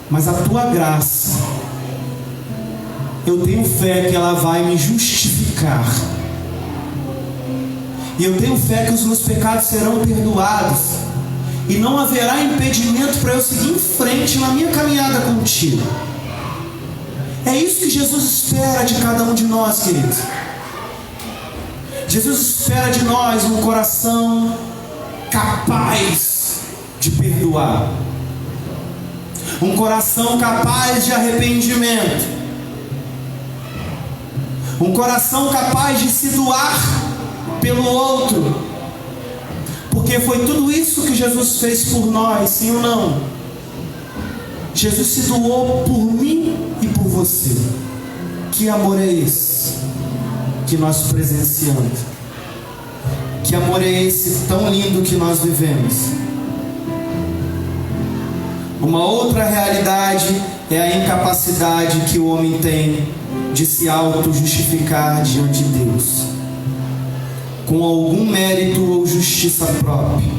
Speaker 3: mas a tua graça, eu tenho fé que ela vai me justificar, e eu tenho fé que os meus pecados serão perdoados, e não haverá impedimento para eu seguir em frente na minha caminhada contigo. É isso que Jesus espera de cada um de nós, queridos. Jesus espera de nós um coração capaz de perdoar, um coração capaz de arrependimento, um coração capaz de se doar pelo outro, porque foi tudo isso que Jesus fez por nós, sim ou não? Jesus se doou por mim e por você. Que amor é esse que nós presenciamos? Que amor é esse tão lindo que nós vivemos? Uma outra realidade é a incapacidade que o homem tem de se auto-justificar diante de Deus, com algum mérito ou justiça própria.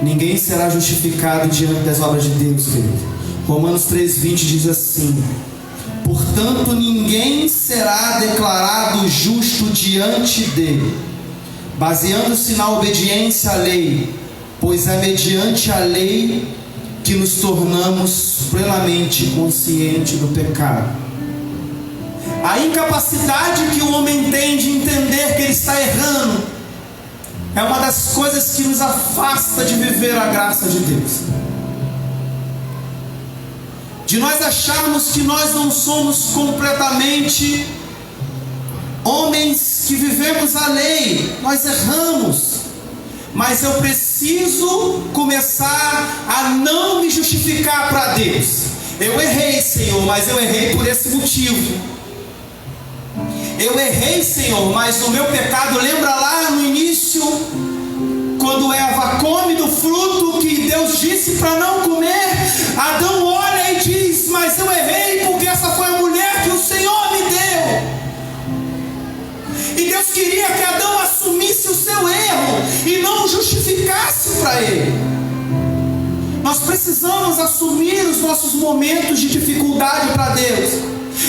Speaker 3: Ninguém será justificado diante das obras de Deus, querido. Romanos 3,20 diz assim: portanto, ninguém será declarado justo diante dele, baseando-se na obediência à lei, pois é mediante a lei que nos tornamos plenamente consciente do pecado. A incapacidade que o homem tem de entender que ele está errando é uma das coisas que nos afasta de viver a graça de Deus. De nós acharmos que nós não somos completamente homens que vivemos a lei. Nós erramos, mas eu preciso começar a não me justificar para Deus. Eu errei, Senhor, mas eu errei por esse motivo. Eu errei, Senhor, mas o meu pecado, lembra lá no início, quando Eva come do fruto que Deus disse para não comer, Adão olha e diz: mas eu errei porque essa foi a mulher que o Senhor me deu. E Deus queria que Adão assumisse o seu erro e não justificasse para ele. Nós precisamos assumir os nossos momentos de dificuldade para Deus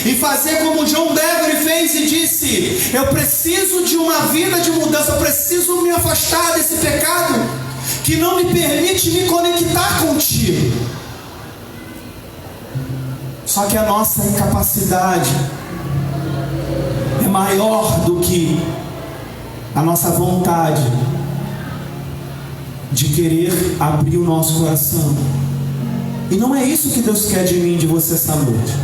Speaker 3: e fazer como John Bevere fez e disse: eu preciso de uma vida de mudança, eu preciso me afastar desse pecado que não me permite me conectar contigo. Só que a nossa incapacidade é maior do que a nossa vontade de querer abrir o nosso coração. E não é isso que Deus quer de mim e de você essa noite.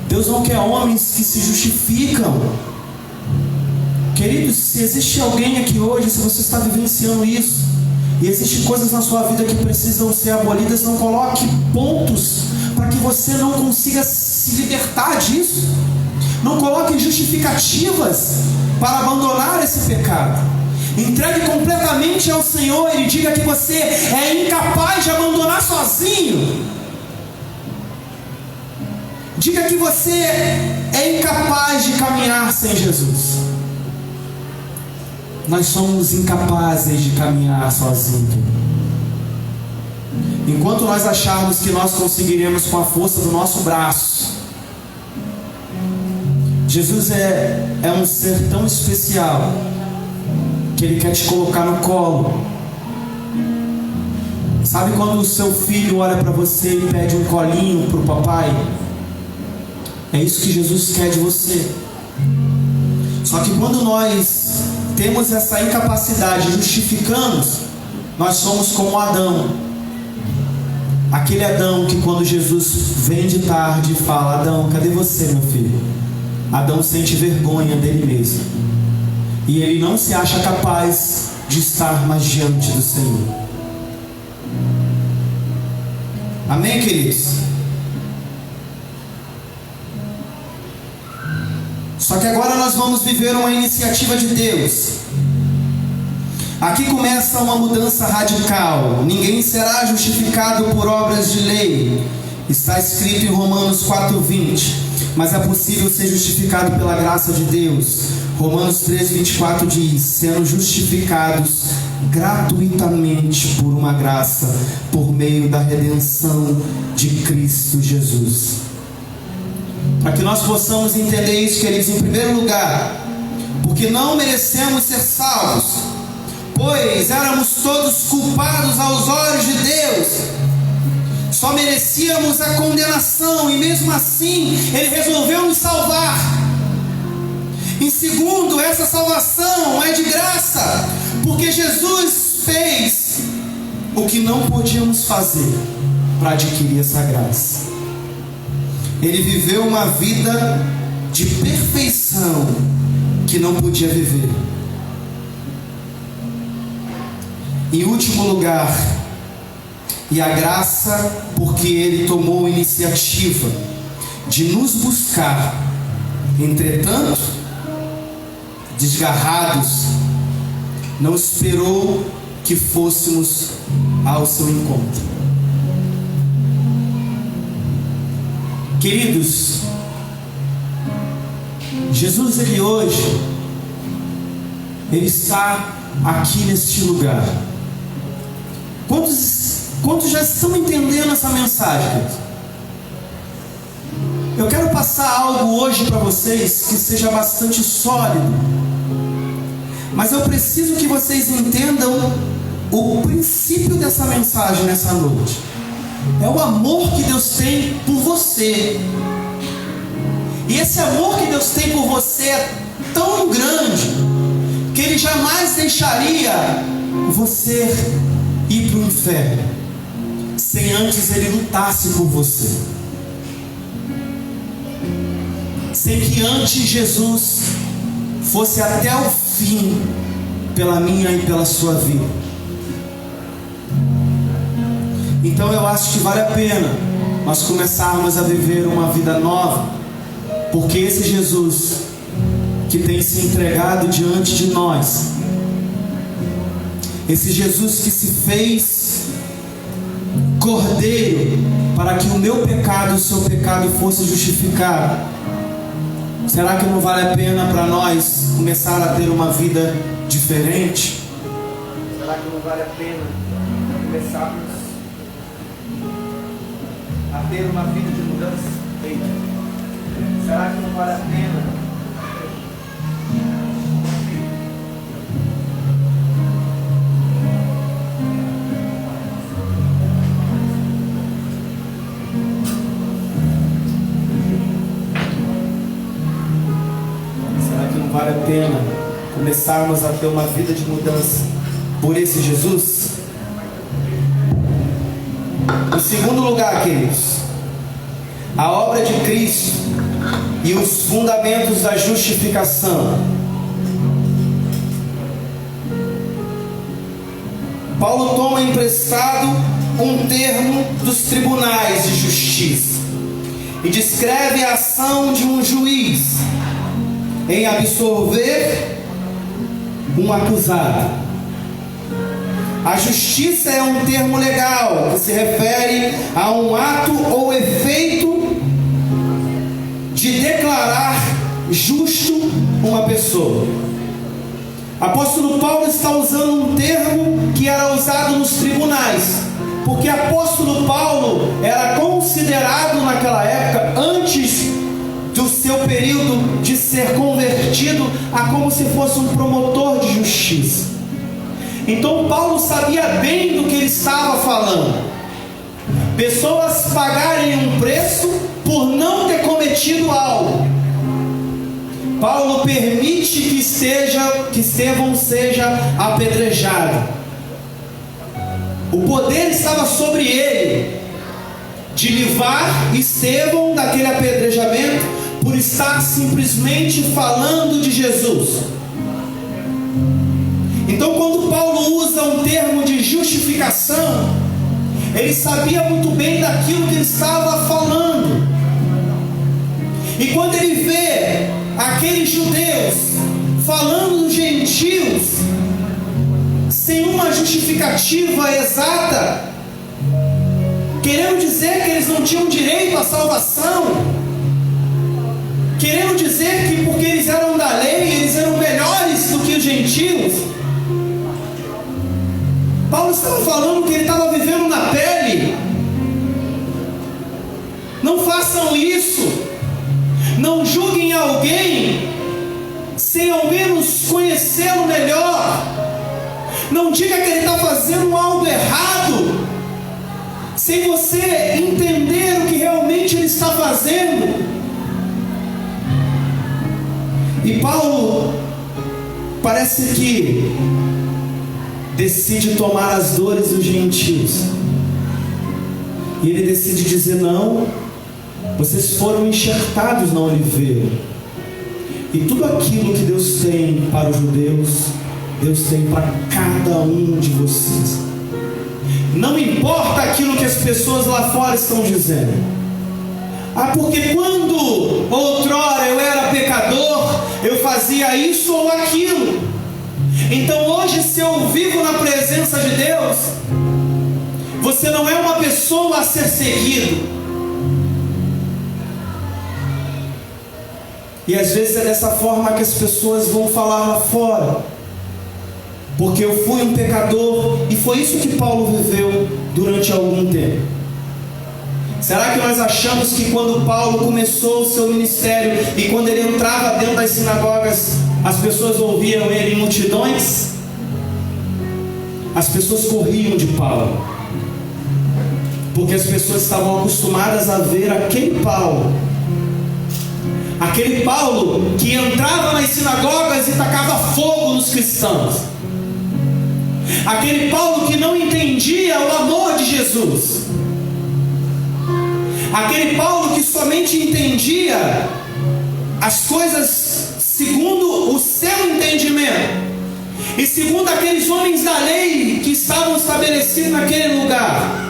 Speaker 3: Deus não quer homens que se justificam. Queridos, se existe alguém aqui hoje, se você está vivenciando isso, e existem coisas na sua vida que precisam ser abolidas, não coloque pontos para que você não consiga se libertar disso. Não coloque justificativas para abandonar esse pecado. Entregue completamente ao Senhor e diga que você é incapaz de abandonar sozinho. Diga que você é incapaz de caminhar sem Jesus. Nós somos incapazes de caminhar sozinhos. Enquanto nós acharmos que nós conseguiremos com a força do nosso braço, Jesus é um ser tão especial que Ele quer te colocar no colo. Sabe quando o seu filho olha para você e pede um colinho para o papai? É isso que Jesus quer de você. Só que quando nós temos essa incapacidade, justificamos, nós somos como Adão. Aquele Adão que quando Jesus vem de tarde e fala: Adão, cadê você, meu filho? Adão sente vergonha dele mesmo. E ele não se acha capaz de estar mais diante do Senhor. Amém, queridos? Só que agora nós vamos viver uma iniciativa de Deus. Aqui começa uma mudança radical. Ninguém será justificado por obras de lei. Está escrito em Romanos 4:20. Mas é possível ser justificado pela graça de Deus. Romanos 3:24 diz: sendo justificados gratuitamente por uma graça, por meio da redenção de Cristo Jesus. Para que nós possamos entender isso, queridos, em primeiro lugar, porque não merecemos ser salvos, pois éramos todos culpados aos olhos de Deus. Só merecíamos a condenação, e mesmo assim Ele resolveu nos salvar. Em segundo, essa salvação é de graça, porque Jesus fez o que não podíamos fazer para adquirir essa graça. Ele viveu uma vida de perfeição que não podia viver. Em último lugar, e a graça, porque Ele tomou a iniciativa de nos buscar. Entretanto, desgarrados, não esperou que fôssemos ao seu encontro. Queridos, Jesus, Ele hoje, Ele está aqui neste lugar. Quantos já estão entendendo essa mensagem? Eu quero passar algo hoje para vocês que seja bastante sólido, mas eu preciso que vocês entendam o princípio dessa mensagem nessa noite. é o amor que Deus tem por você. E esse amor que Deus tem por você é tão grande que Ele jamais deixaria você ir para o inferno sem antes Ele lutasse por você, sem que antes Jesus fosse até o fim pela minha e pela sua vida. Então eu acho que vale a pena nós começarmos a viver uma vida nova, porque esse Jesus que tem se entregado diante de nós, esse Jesus que se fez cordeiro para que o meu pecado e o seu pecado fosse justificado, será que não vale a pena para nós começar a ter uma vida diferente? Será que não vale a pena começarmos a ter uma vida de mudança? Será que não vale a pena? Será que não vale a pena começarmos a ter uma vida de mudança por esse Jesus? Em segundo lugar, queridos, a obra de Cristo e os fundamentos da justificação. Paulo toma emprestado um termo dos tribunais de justiça e descreve a ação de um juiz em absolver um acusado. A justiça é um termo legal que se refere a um ato ou efeito de declarar justo uma pessoa. Apóstolo Paulo está usando um termo que era usado nos tribunais, porque apóstolo Paulo era considerado naquela época, antes do seu período de ser convertido, a como se fosse um promotor de justiça. Então Paulo sabia bem do que ele estava falando. Pessoas pagarem um preço por não ter cometido algo. Paulo permite que Estevão seja apedrejado. O poder estava sobre ele de livrar Estevão daquele apedrejamento por estar simplesmente falando de Jesus. Então, quando Paulo usa um termo de justificação, ele sabia muito bem daquilo que ele estava falando. E quando ele vê aqueles judeus falando dos gentios sem uma justificativa exata, querendo dizer que eles não tinham direito à salvação, querendo dizer que porque eles eram da lei, eles eram melhores do que os gentios, Paulo estava falando que ele estava vivendo na pele. Não façam isso. Não julguem alguém sem ao menos conhecê-lo melhor. Não diga que ele está fazendo algo errado sem você entender o que realmente ele está fazendo. E Paulo parece que decide tomar as dores dos gentios. E ele decide dizer: não, vocês foram enxertados na oliveira. E tudo aquilo que Deus tem para os judeus, Deus tem para cada um de vocês. Não importa aquilo que as pessoas lá fora estão dizendo. Ah, porque quando outrora eu era pecador, eu fazia isso ou aquilo. Então hoje, se eu vivo na presença de Deus, você não é uma pessoa a ser seguido. E às vezes é dessa forma que as pessoas vão falar lá fora, porque eu fui um pecador. E foi isso que Paulo viveu durante algum tempo. Será que nós achamos que quando Paulo começou o seu ministério e quando ele entrava dentro das sinagogas, as pessoas ouviam ele em multidões? As pessoas corriam de Paulo,
Speaker 5: Porque as pessoas estavam acostumadas a ver aquele Paulo que entrava nas sinagogas e tacava fogo nos cristãos, aquele Paulo que não entendia o amor de Jesus, aquele Paulo que somente entendia as coisas segundo o seu entendimento e segundo aqueles homens da lei que estavam estabelecidos naquele lugar.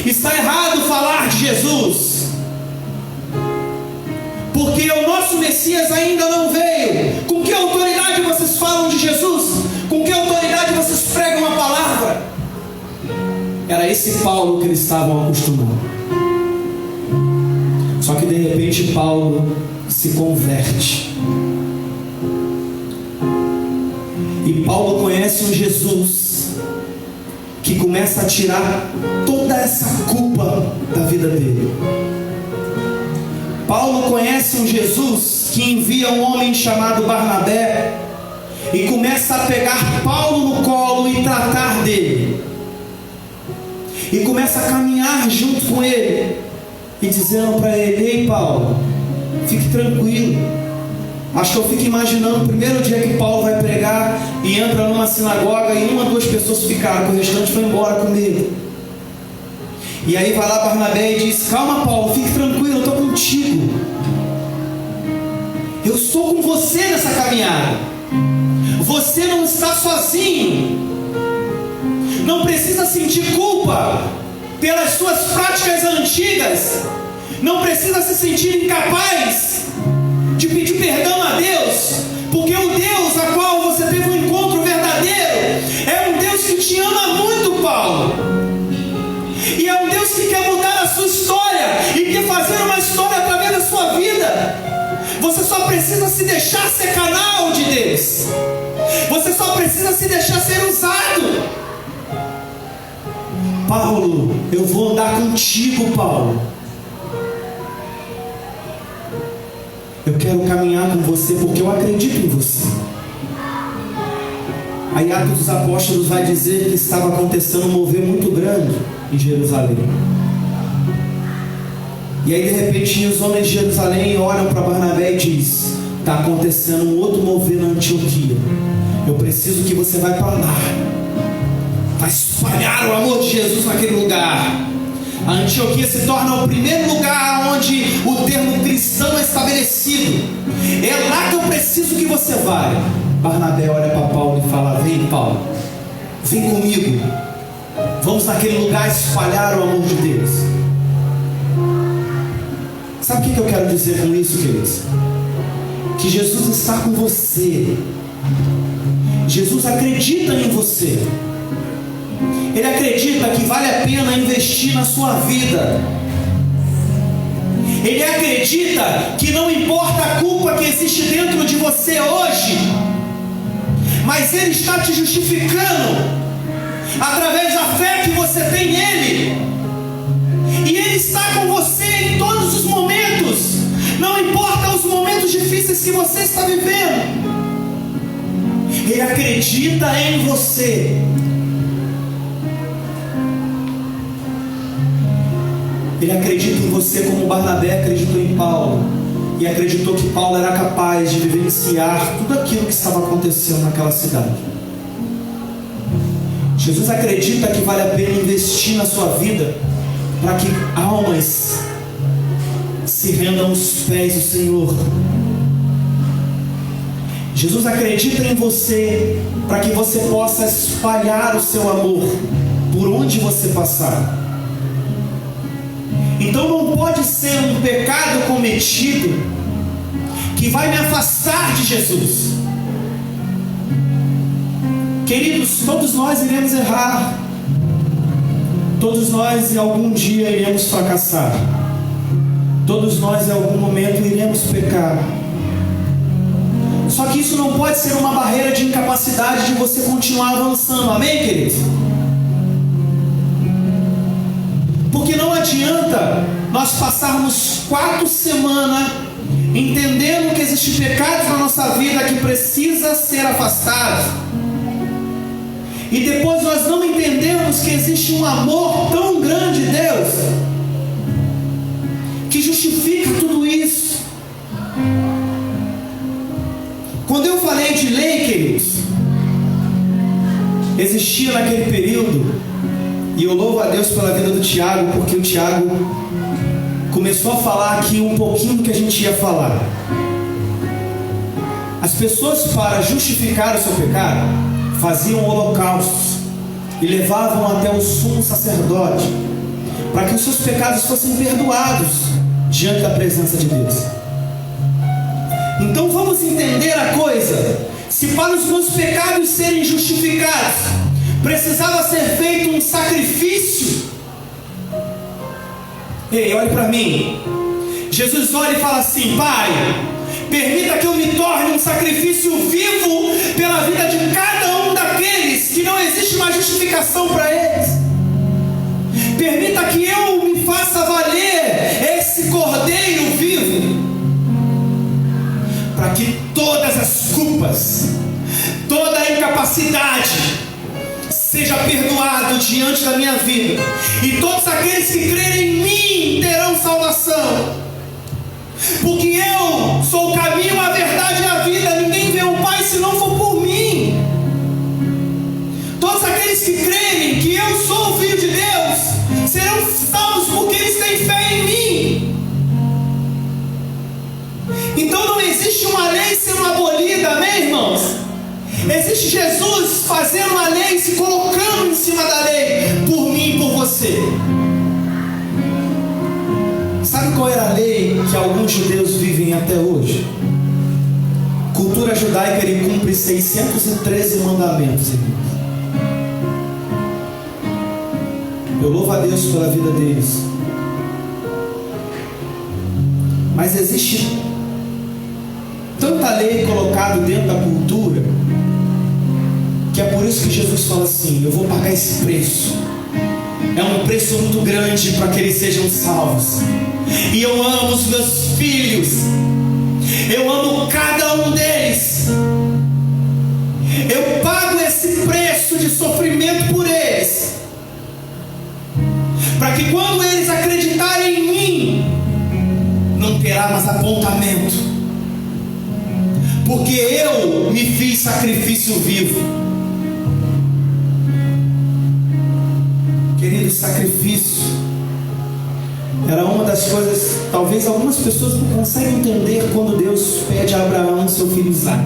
Speaker 5: Está errado falar de Jesus, porque o nosso Messias ainda não veio. Com que autoridade vocês falam de Jesus? Com que autoridade vocês pregam a palavra? Era esse Paulo que eles estavam acostumados. Só que de repente Paulo se converte. E Paulo conhece um Jesus que começa a tirar toda essa culpa da vida dele. Paulo conhece um Jesus que envia um homem chamado Barnabé e começa a pegar Paulo no colo e tratar dele. E começa a caminhar junto com ele e dizendo para ele: ei Paulo, fique tranquilo. Acho que eu fico imaginando o primeiro dia que Paulo vai pregar e entra numa sinagoga e 1 ou 2 pessoas ficaram, o restante foi embora com medo. E aí vai lá Barnabé e diz: calma Paulo, fique tranquilo, eu estou contigo. Eu estou com você nessa caminhada. Você não está sozinho. Não precisa sentir culpa pelas suas práticas antigas. Não precisa se sentir incapaz de pedir perdão a Deus, porque o Deus a qual você teve um encontro verdadeiro é um Deus que te ama muito, Paulo, e é um Deus que quer mudar a sua história e quer fazer uma história através da sua vida. Você só precisa se deixar ser canal de Deus. Você só precisa se deixar ser usado. Paulo, eu vou andar contigo, Paulo. Eu quero caminhar com você porque eu acredito em você. Aí Atos dos Apóstolos vai dizer que estava acontecendo um mover muito grande em Jerusalém. E aí de repente os homens de Jerusalém olham para Barnabé e diz: está acontecendo um outro mover na Antioquia. Eu preciso que você vá para lá, para espalhar o amor de Jesus naquele lugar. A Antioquia se torna o primeiro lugar onde o termo cristão é estabelecido. É lá que eu preciso que você vá. Barnabé olha para Paulo e fala: vem Paulo, vem comigo. Vamos naquele lugar espalhar o amor de Deus. Sabe o que eu quero dizer com isso, queridos? Que Jesus está com você. Jesus acredita em você. Ele acredita que vale a pena investir na sua vida. Ele acredita que não importa a culpa que existe dentro de você hoje, mas Ele está te justificando através da fé que você tem nele. E Ele está com você em todos os momentos. Não importa os momentos difíceis que você está vivendo. Ele acredita em você. Ele acredita em você como Barnabé acreditou em Paulo. E acreditou que Paulo era capaz de vivenciar tudo aquilo que estava acontecendo naquela cidade. Jesus acredita que vale a pena investir na sua vida para que almas se rendam aos pés do Senhor. Jesus acredita em você para que você possa espalhar o seu amor por onde você passar. Então não pode ser um pecado cometido que vai me afastar de Jesus. Queridos, todos nós iremos errar. Todos nós em algum dia iremos fracassar. Todos nós em algum momento iremos pecar. Só que isso não pode ser uma barreira de incapacidade de você continuar avançando. Amém, queridos? Porque não adianta nós passarmos 4 semanas entendendo que existem pecados na nossa vida que precisa ser afastados, e depois nós não entendemos que existe um amor tão grande existia naquele período, e eu louvo a Deus pela vida do Tiago, porque o Tiago começou a falar aqui um pouquinho do que a gente ia falar. As pessoas, para justificar o seu pecado, faziam holocaustos e levavam até o sumo sacerdote, para que os seus pecados fossem perdoados diante da presença de Deus. Então vamos entender a coisa. Se para os meus pecados serem justificados precisava ser feito um sacrifício, ei, olhe para mim. Jesus olha e fala assim: Pai, permita que eu me torne um sacrifício vivo pela vida de cada um daqueles que não existe mais justificação para eles. Permita que eu me faça valer esse cordeiro vivo, para que todas as culpas, toda a incapacidade seja perdoado diante da minha vida, e todos aqueles que crerem em mim terão salvação, porque eu sou o caminho, a verdade e a vida. Ninguém vê o Pai se não for por mim. Todos aqueles que crerem que eu sou o Filho de Deus serão salvos, porque eles têm fé em mim. Então não existe uma lei sendo abolida, amém, irmãos? Existe Jesus fazendo a lei, se colocando em cima da lei, por mim e por você. Sabe qual era a lei que alguns judeus vivem até hoje? Cultura judaica, ele cumpre 613 mandamentos, irmãos. Eu louvo a Deus pela vida deles. Mas existe tanta lei colocada dentro da cultura, que é por isso que Jesus fala assim: eu vou pagar esse preço. É um preço muito grande para que eles sejam salvos. E eu amo os meus filhos, eu amo cada um deles. Eu pago esse preço de sofrimento por eles, para que quando eles acreditarem em mim, não terá mais apontamento, porque eu me fiz sacrifício vivo. Querido, sacrifício era uma das coisas, talvez algumas pessoas não conseguem entender quando Deus pede a Abraão seu filho Isaac.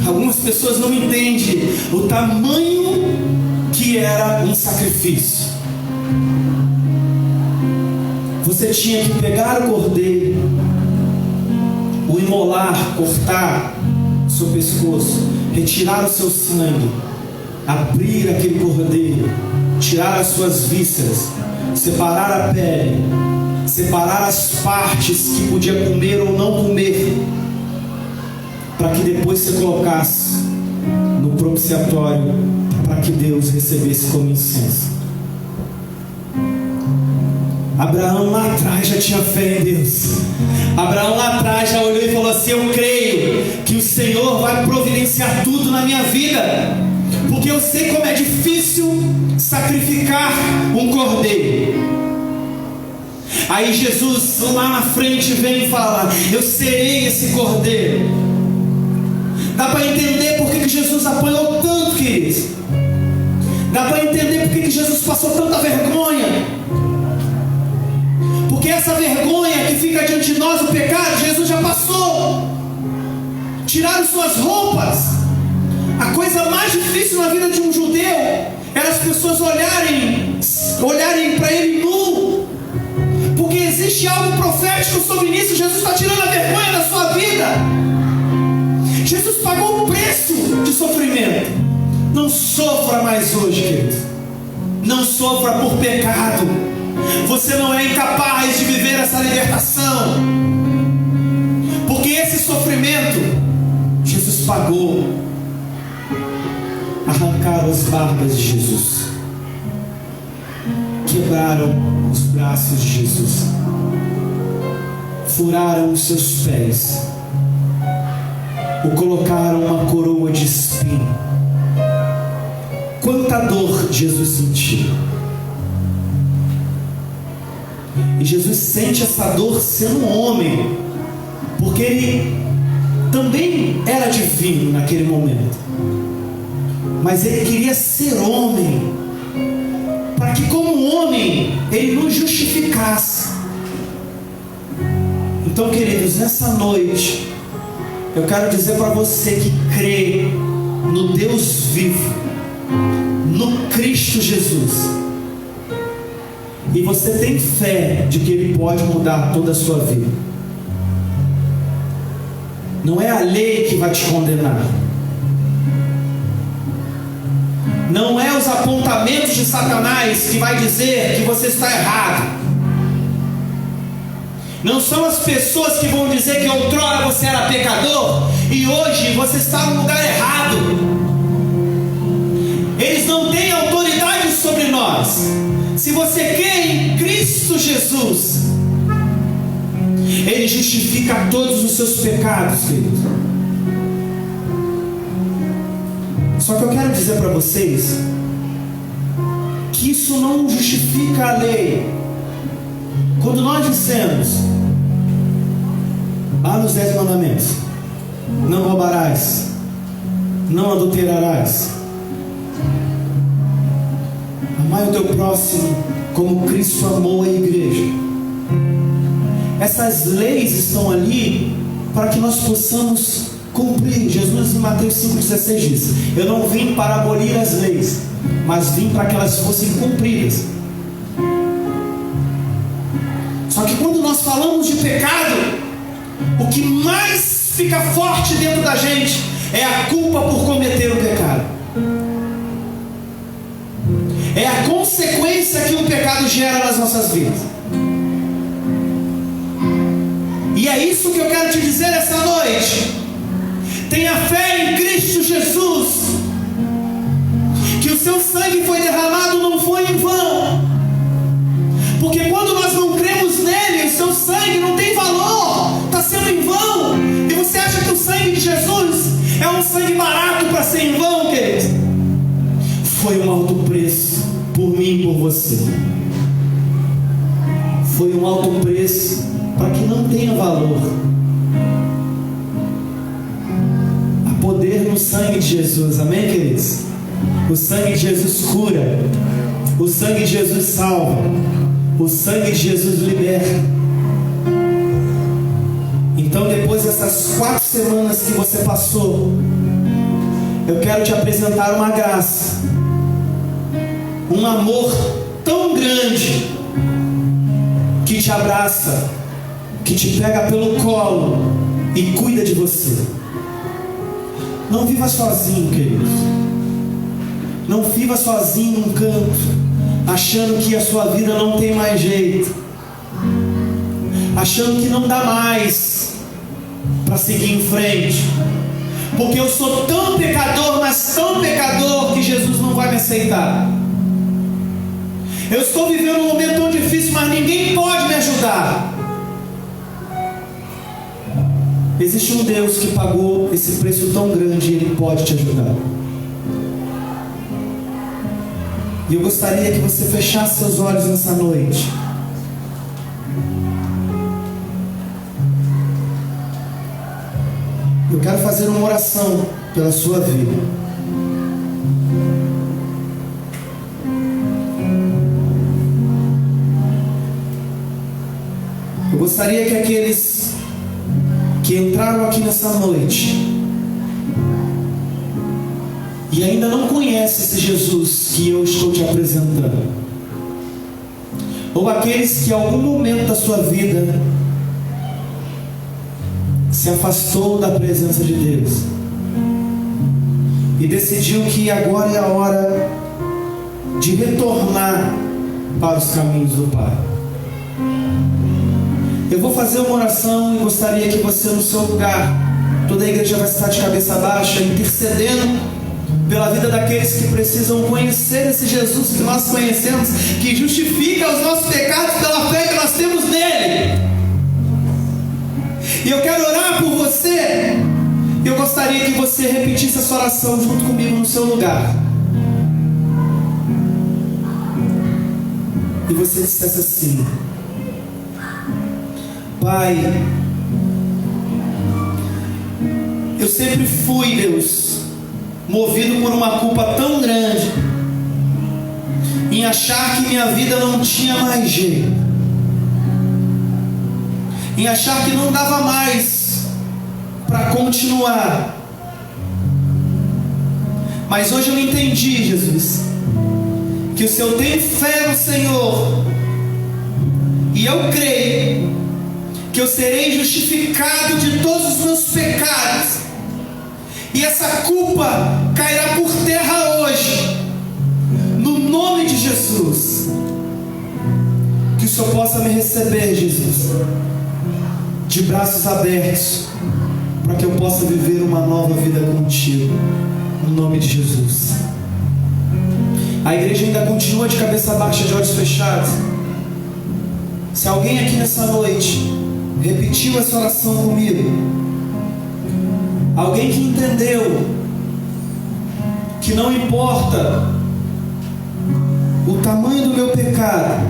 Speaker 5: Algumas pessoas não entendem o tamanho que era um sacrifício. Você tinha que pegar o cordeiro, o imolar, cortar o seu pescoço, retirar o seu sangue, abrir aquele cordeiro, tirar as suas vísceras, separar a pele, separar as partes que podia comer ou não comer, para que depois você colocasse no propiciatório, para que Deus recebesse como incenso. Abraão lá atrás já tinha fé em Deus. Abraão lá atrás já olhou e falou assim: eu creio que o Senhor vai providenciar tudo na minha vida, porque eu sei como é difícil sacrificar um cordeiro. Aí Jesus lá na frente vem e fala: eu serei esse cordeiro. Dá para entender por que Jesus apanhou tanto, queridos. Dá para entender por que Jesus passou tanta vergonha. Porque essa vergonha que fica diante de nós, o pecado, Jesus já passou. Tiraram suas roupas. A coisa mais difícil na vida de um judeu era as pessoas olharem para ele nu. Porque existe algo profético sobre isso. Jesus está tirando a vergonha da sua vida. Jesus pagou o preço de sofrimento. Não sofra mais hoje, querido. Não sofra por pecado. Você não é incapaz de viver essa libertação, porque esse sofrimento Jesus pagou. Arrancaram as barbas de Jesus, quebraram os braços de Jesus, furaram os seus pés, o colocaram uma coroa de espinho. Quanta dor Jesus sentiu. E Jesus sente essa dor sendo homem, porque ele também era divino naquele momento. mas Ele queria ser homem, para que como homem Ele nos justificasse. Então, queridos, nessa noite eu quero dizer para você que crê no Deus vivo, no Cristo Jesus, e você tem fé de que Ele pode mudar toda a sua vida. Não é a lei que vai te condenar, não é os apontamentos de Satanás que vai dizer que você está errado, não são as pessoas que vão dizer que outrora você era pecador e hoje você está no lugar errado. Eles não têm autoridade sobre nós. Se você crê em Cristo Jesus, Ele justifica todos os seus pecados, queridos. Só que eu quero dizer para vocês que isso não justifica a lei. Quando nós dissemos lá nos 10 mandamentos: não roubarás, não adulterarás, amai o teu próximo como Cristo amou a igreja. Essas leis estão ali para que nós possamos cumprir. Jesus em Mateus 5,16 diz: eu não vim para abolir as leis, mas vim para que elas fossem cumpridas. Só que quando nós falamos de pecado, o que mais fica forte dentro da gente é a culpa por cometer o pecado. É a consequência que o pecado gera nas nossas vidas. E é isso que eu quero te dizer essa noite. Tenha fé em Cristo Jesus, que o seu sangue foi derramado, não foi em vão. Porque quando nós não cremos nele, o seu sangue não tem valor, está sendo em vão. E você acha que o sangue de Jesus é um sangue barato para ser em vão, queridos? Foi um alto preço por mim e por você. Foi um alto preço para que não tenha valor. Há poder no sangue de Jesus, amém, queridos? O sangue de Jesus cura, o sangue de Jesus salva, o sangue de Jesus liberta. Então, depois dessas 4 semanas que você passou, eu quero te apresentar uma graça, um amor tão grande, que te abraça, que te pega pelo colo e cuida de você. Não viva sozinho, queridos. Não viva sozinho num canto, achando que a sua vida não tem mais jeito, achando que não dá mais para seguir em frente, porque eu sou tão pecador, mas tão pecador, que Jesus não vai me aceitar. Eu estou vivendo um momento tão difícil, mas ninguém pode me ajudar. Existe um Deus que pagou esse preço tão grande e Ele pode te ajudar. E eu gostaria que você fechasse seus olhos nessa noite. Eu quero fazer uma oração pela sua vida. Eu gostaria que aqueles que entraram aqui nessa noite e ainda não conhecem esse Jesus que eu estou te apresentando, ou aqueles que em algum momento da sua vida se afastou da presença de Deus e decidiu que agora é a hora de retornar para os caminhos do Pai. Eu vou fazer uma oração e gostaria que você, no seu lugar, toda a igreja vai estar de cabeça baixa, intercedendo pela vida daqueles que precisam conhecer esse Jesus que nós conhecemos, que justifica os nossos pecados pela fé que nós temos nele. E eu quero orar por você. Eu gostaria que você repetisse essa oração junto comigo no seu lugar. E você dissesse assim: Pai, eu sempre fui, Deus, movido por uma culpa tão grande, em achar que minha vida não tinha mais jeito, em achar que não dava mais para continuar. Mas hoje eu entendi, Jesus, que se eu tenho fé no Senhor, e eu creio que eu serei justificado de todos os meus pecados, e essa culpa cairá por terra hoje, no nome de Jesus. Que o Senhor possa me receber, Jesus, de braços abertos, para que eu possa viver uma nova vida contigo, no nome de Jesus. A igreja ainda continua de cabeça baixa, de olhos fechados. Se alguém aqui nessa noite repetiu essa oração comigo, alguém que entendeu que não importa o tamanho do meu pecado,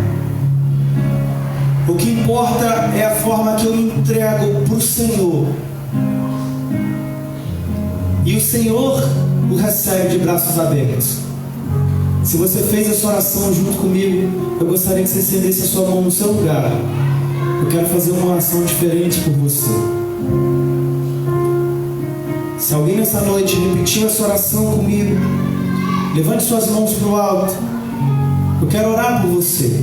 Speaker 5: o que importa é a forma que eu me entrego para o Senhor, e o Senhor o recebe de braços abertos. Se você fez essa oração junto comigo, eu gostaria que você estendesse a sua mão no seu lugar. Eu quero fazer uma oração diferente por você. Se alguém nessa noite repetiu essa oração comigo, levante suas mãos para o alto. Eu quero orar por você.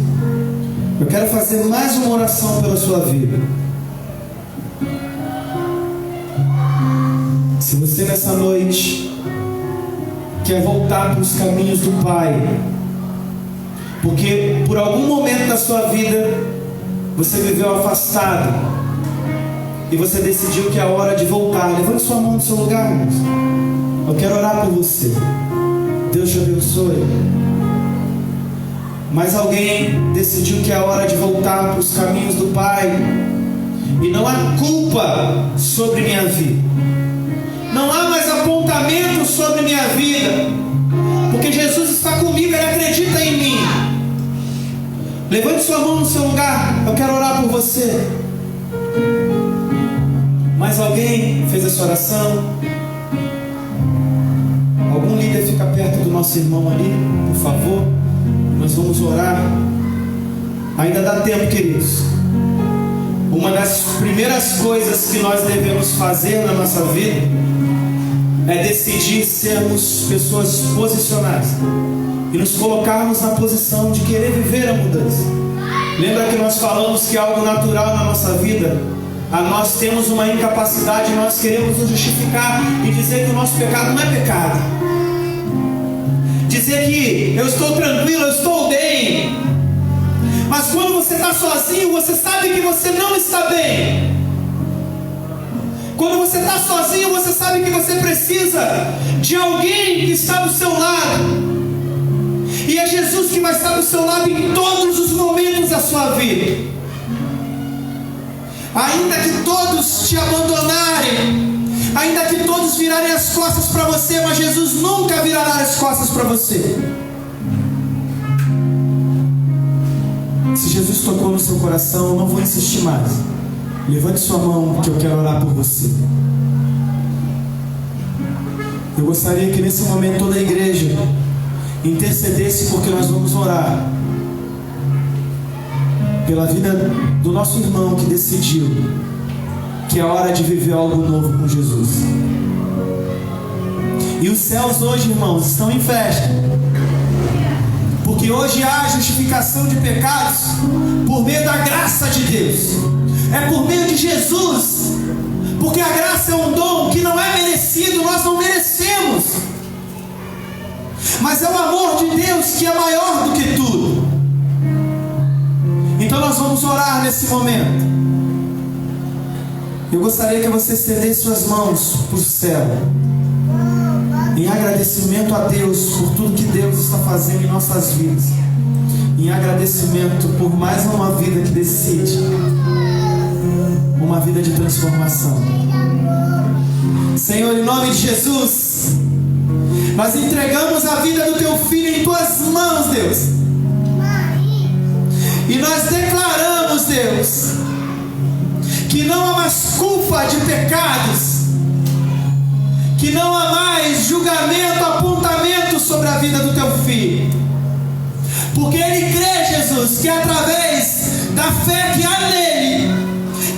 Speaker 5: Eu quero fazer mais uma oração pela sua vida. Se você nessa noite quer voltar para os caminhos do Pai, porque por algum momento da sua vida você viveu afastado e você decidiu que é a hora de voltar, levante sua mão no seu lugar, irmãos. Eu quero orar por você. Deus te abençoe. Mas alguém decidiu que é a hora de voltar para os caminhos do Pai, e não há culpa sobre minha vida, não há mais apontamento sobre minha vida, porque Jesus está comigo, Ele acredita em mim. Levante sua mão no seu lugar, eu quero orar por você. Mais alguém fez essa oração? Algum líder fica perto do nosso irmão ali, por favor? Nós vamos orar. Ainda dá tempo, queridos. Uma das primeiras coisas que nós devemos fazer na nossa vida é decidir sermos pessoas posicionadas e nos colocarmos na posição de querer viver a mudança. Lembra que nós falamos que é algo natural na nossa vida? Nós temos uma incapacidade, nós queremos nos justificar e dizer que o nosso pecado não é pecado, dizer que eu estou tranquilo, eu estou bem. Mas quando você está sozinho, você sabe que você não está bem. Quando você está sozinho, você sabe que você precisa de alguém que está do seu lado. E é Jesus que vai estar do seu lado em todos os momentos da sua vida. Ainda que todos te abandonarem, ainda que todos virarem as costas para você, mas Jesus nunca virará as costas para você. Se Jesus tocou no seu coração, eu não vou insistir mais. Levante sua mão, que eu quero orar por você. Eu gostaria que nesse momento toda a igreja intercedesse, porque nós vamos orar pela vida do nosso irmão que decidiu que é hora de viver algo novo com Jesus. E os céus hoje, irmãos, estão em festa, porque hoje há justificação de pecados por meio da graça de Deus. É por meio de Jesus, porque a graça é um dom que não é merecido, nós não merecemos, mas é o amor de Deus que é maior do que tudo. Então nós vamos orar nesse momento. Eu gostaria que você estendesse suas mãos para o céu, em agradecimento a Deus por tudo que Deus está fazendo em nossas vidas, em agradecimento por mais uma vida que decide uma vida de transformação. Senhor, em nome de Jesus, nós entregamos a vida do Teu Filho em Tuas mãos, Deus, e nós declaramos, Deus, que não há mais culpa de pecados, que não há mais julgamento, apontamento sobre a vida do teu filho. Porque ele crê, Jesus, que através da fé que há nele,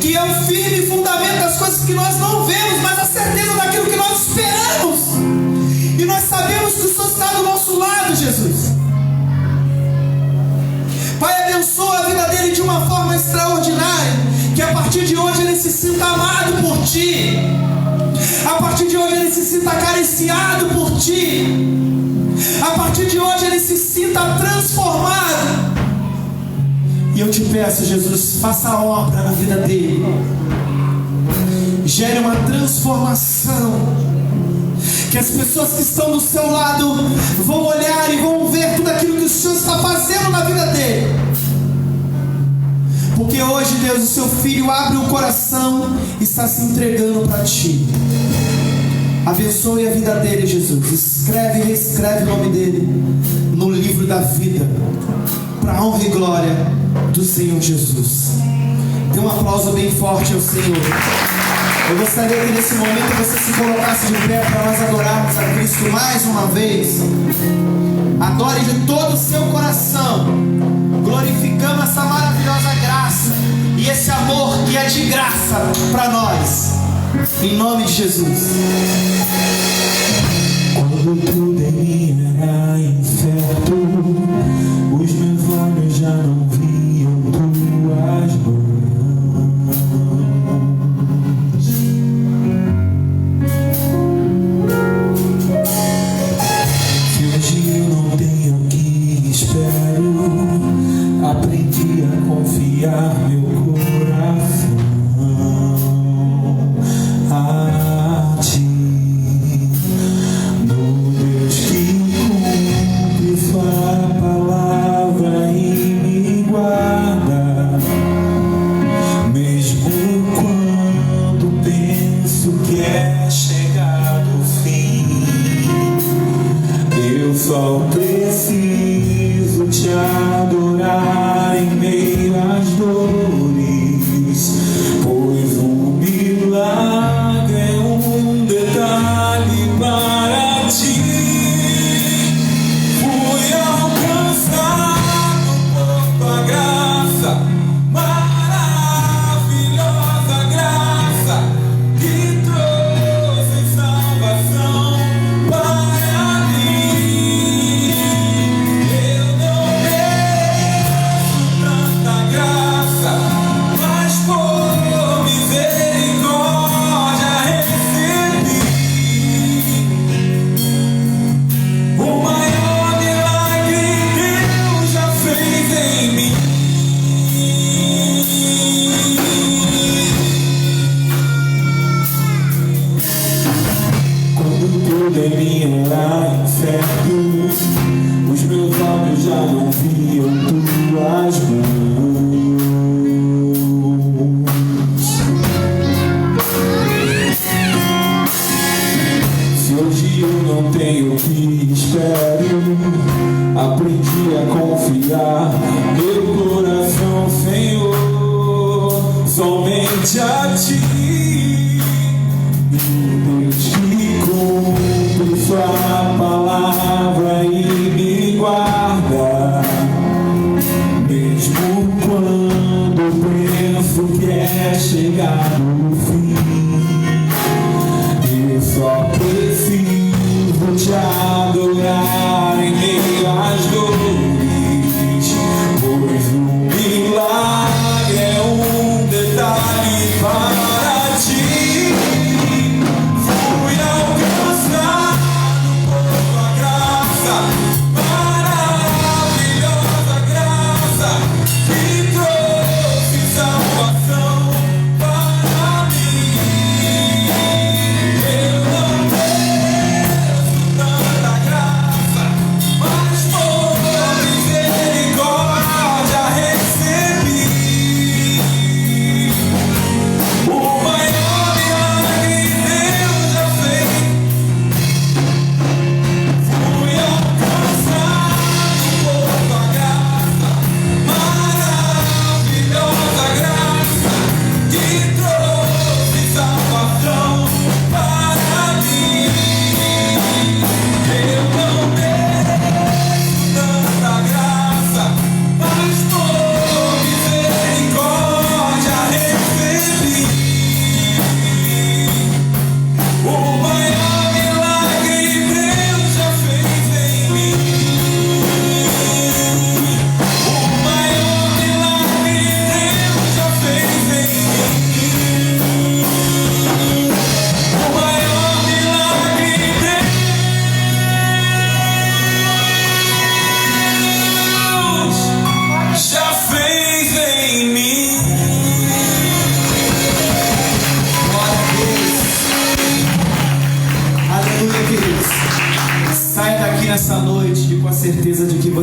Speaker 5: que é o firme fundamento das coisas que nós não vemos, mas a certeza daquilo que nós esperamos. E nós sabemos que o Senhor está do nosso lado, Jesus. Pai, abençoa a vida dele de uma forma extraordinária, que a partir de hoje ele se sinta amado por Ti. A partir de hoje ele se sinta acariciado por Ti. A partir de hoje ele se sinta transformado. E eu te peço, Jesus, faça a obra na vida dele. Gere uma transformação. Que as pessoas que estão do seu lado vão olhar e vão ver tudo aquilo que o Senhor está fazendo na vida dele. Porque hoje, Deus, o seu filho abre o coração e está se entregando para Ti. Abençoe a vida dele, Jesus. Escreve e reescreve o nome dele no livro da vida, para a honra e glória do Senhor Jesus. Dê um aplauso bem forte ao Senhor. Eu gostaria que nesse momento você se colocasse de pé para nós adorarmos a Cristo mais uma vez. Adore de todo o seu coração, glorificando essa maravilhosa graça e esse amor que é de graça para nós, em nome de Jesus.
Speaker 1: Quando tudo em mim era incerto, os meus olhos já não viam tuas mãos. Se hoje eu não tenho o que espero, aprendi a confiar meu coração a Ti. Só preciso Te adorar em meio às dores, pois um milagre é um detalhe para Ti. Fui alcançado por Tua graça, maravilhosa graça, que trouxe salvação para mim. Em mim era incerto, os meus olhos já não viam Tuas mãos. Se hoje eu não tenho o que espero, aprendi a confiar meu coração, Senhor, somente a Ti. Sua palavra e me guarda, mesmo quando penso que é chegar no fim. Eu só preciso Te adorar em meio às dores, pois um milagre é um detalhe para Ti. Maravilhosa graça que trouxe salvação para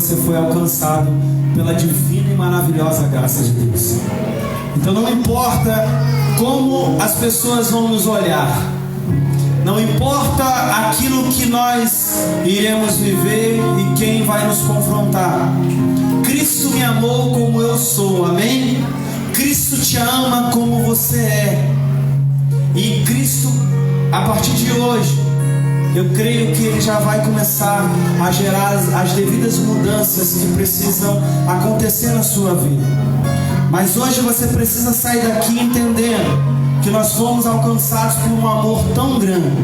Speaker 1: você foi alcançado pela divina e maravilhosa graça de Deus. Então não importa como as pessoas vão nos olhar, não importa aquilo que nós iremos viver e quem vai nos confrontar. Cristo me amou como eu sou, amém? Cristo te ama como você é. E Cristo, a partir de hoje, eu creio que Ele já vai começar a gerar as devidas mudanças que precisam acontecer na sua vida. Mas hoje você precisa sair daqui entendendo que nós fomos alcançados por um amor tão grande.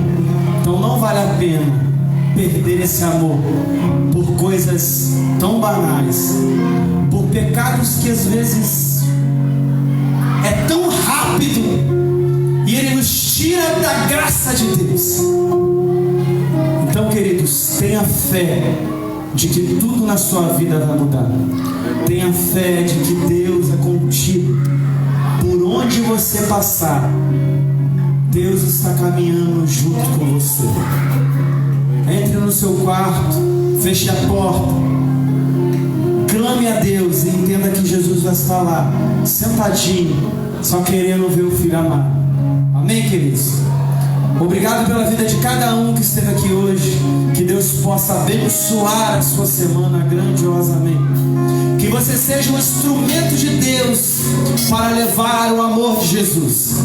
Speaker 1: Então não vale a pena perder esse amor por coisas tão banais, por pecados que às vezes é tão rápido e Ele nos tira da graça de Deus. Então, queridos, tenha fé de que tudo na sua vida vai mudar. Tenha fé de que Deus é contigo. Por onde você passar, Deus está caminhando junto com você. Entre no seu quarto, feche a porta, clame a Deus e entenda que Jesus vai estar lá, sentadinho, só querendo ver o Filho amado. Amém, queridos? Obrigado pela vida de cada um que esteve aqui hoje. Que Deus possa abençoar a sua semana grandiosamente. Que você seja um instrumento de Deus para levar o amor de Jesus.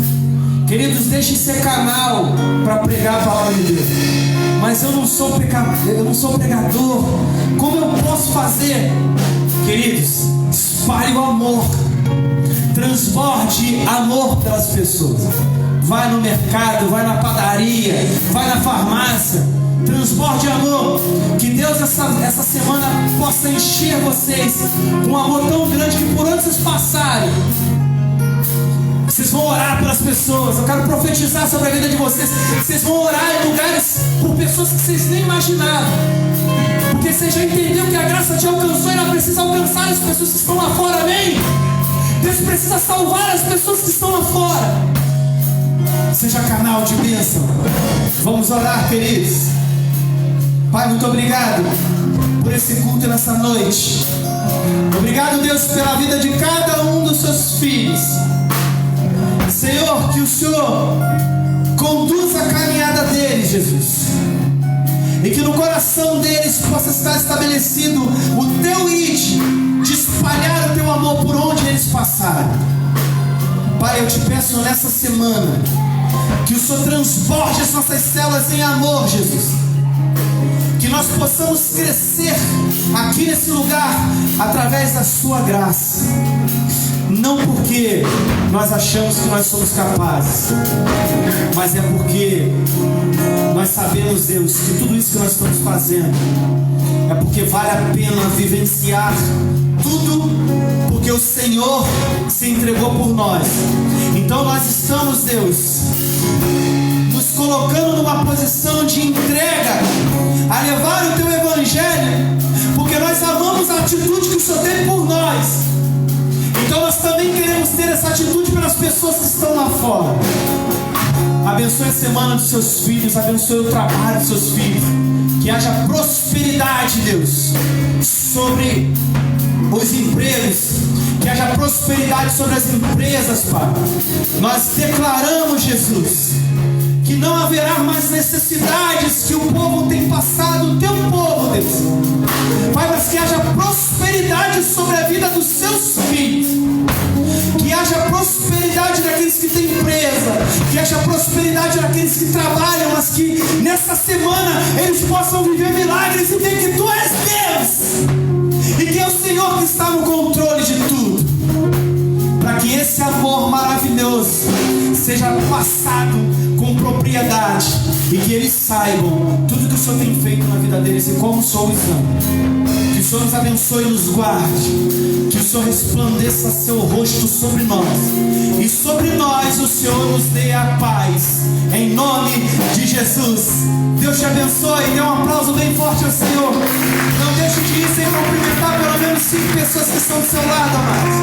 Speaker 1: Queridos, deixe de ser canal para pregar a palavra de Deus. Mas eu não sou pregador. Como eu posso fazer? Queridos, espalhe o amor. Transborde amor pelas pessoas. Vai no mercado, vai na padaria, vai na farmácia. Transborde amor. Que Deus essa semana possa encher vocês com um amor tão grande que por onde vocês passarem, vocês vão orar pelas pessoas. Eu quero profetizar sobre a vida de vocês. Vocês vão orar em lugares por pessoas que vocês nem imaginavam. Porque você já entendeu que a graça te alcançou e ela precisa alcançar as pessoas que estão lá fora, amém? Deus precisa salvar as pessoas que estão lá fora. Seja canal de bênção. Vamos orar, queridos. Pai, muito obrigado por esse culto nessa noite. Obrigado, Deus, pela vida de cada um dos seus filhos. Senhor, que o Senhor conduza a caminhada deles, Jesus. E que no coração deles possa estar estabelecido o teu id de espalhar o teu amor por onde eles passarem. Pai, eu te peço nessa semana que o Senhor transborde as nossas células em amor, Jesus. Que nós possamos crescer aqui nesse lugar através da sua graça. Não porque nós achamos que nós somos capazes, mas é porque nós sabemos, Deus, que tudo isso que nós estamos fazendo é porque vale a pena vivenciar tudo, porque o Senhor se entregou por nós. Então nós estamos, Deus, nos colocando numa posição de entrega a levar o teu evangelho, porque nós amamos a atitude que o Senhor tem por nós. Então nós também queremos ter essa atitude pelas pessoas que estão lá fora. Abençoe a semana dos seus filhos, abençoe o trabalho dos seus filhos. Que haja prosperidade, Deus, sobre os empregos. Que haja prosperidade sobre as empresas, Pai. Nós declaramos, Jesus, que não haverá mais necessidades que o povo tem passado, o teu povo, Deus. Pai, mas que haja prosperidade sobre a vida dos seus filhos. Que haja prosperidade daqueles que têm empresa. Que haja prosperidade daqueles que trabalham, mas que nessa semana eles possam viver milagres e ver que Tu és Deus. E que é o Senhor que está no controle de tudo. Para que esse amor maravilhoso seja passado com propriedade e que eles saibam tudo que o Senhor tem feito na vida deles e como o Senhor os ama. Que o Senhor nos abençoe e nos guarde. Que o Senhor resplandeça seu rosto sobre nós. E sobre nós o Senhor nos dê a paz. Em nome de Jesus. Deus te abençoe. Dê um aplauso bem forte ao Senhor. Não deixe de ir sem cumprimentar pelo menos 5 pessoas que estão do seu lado, amados.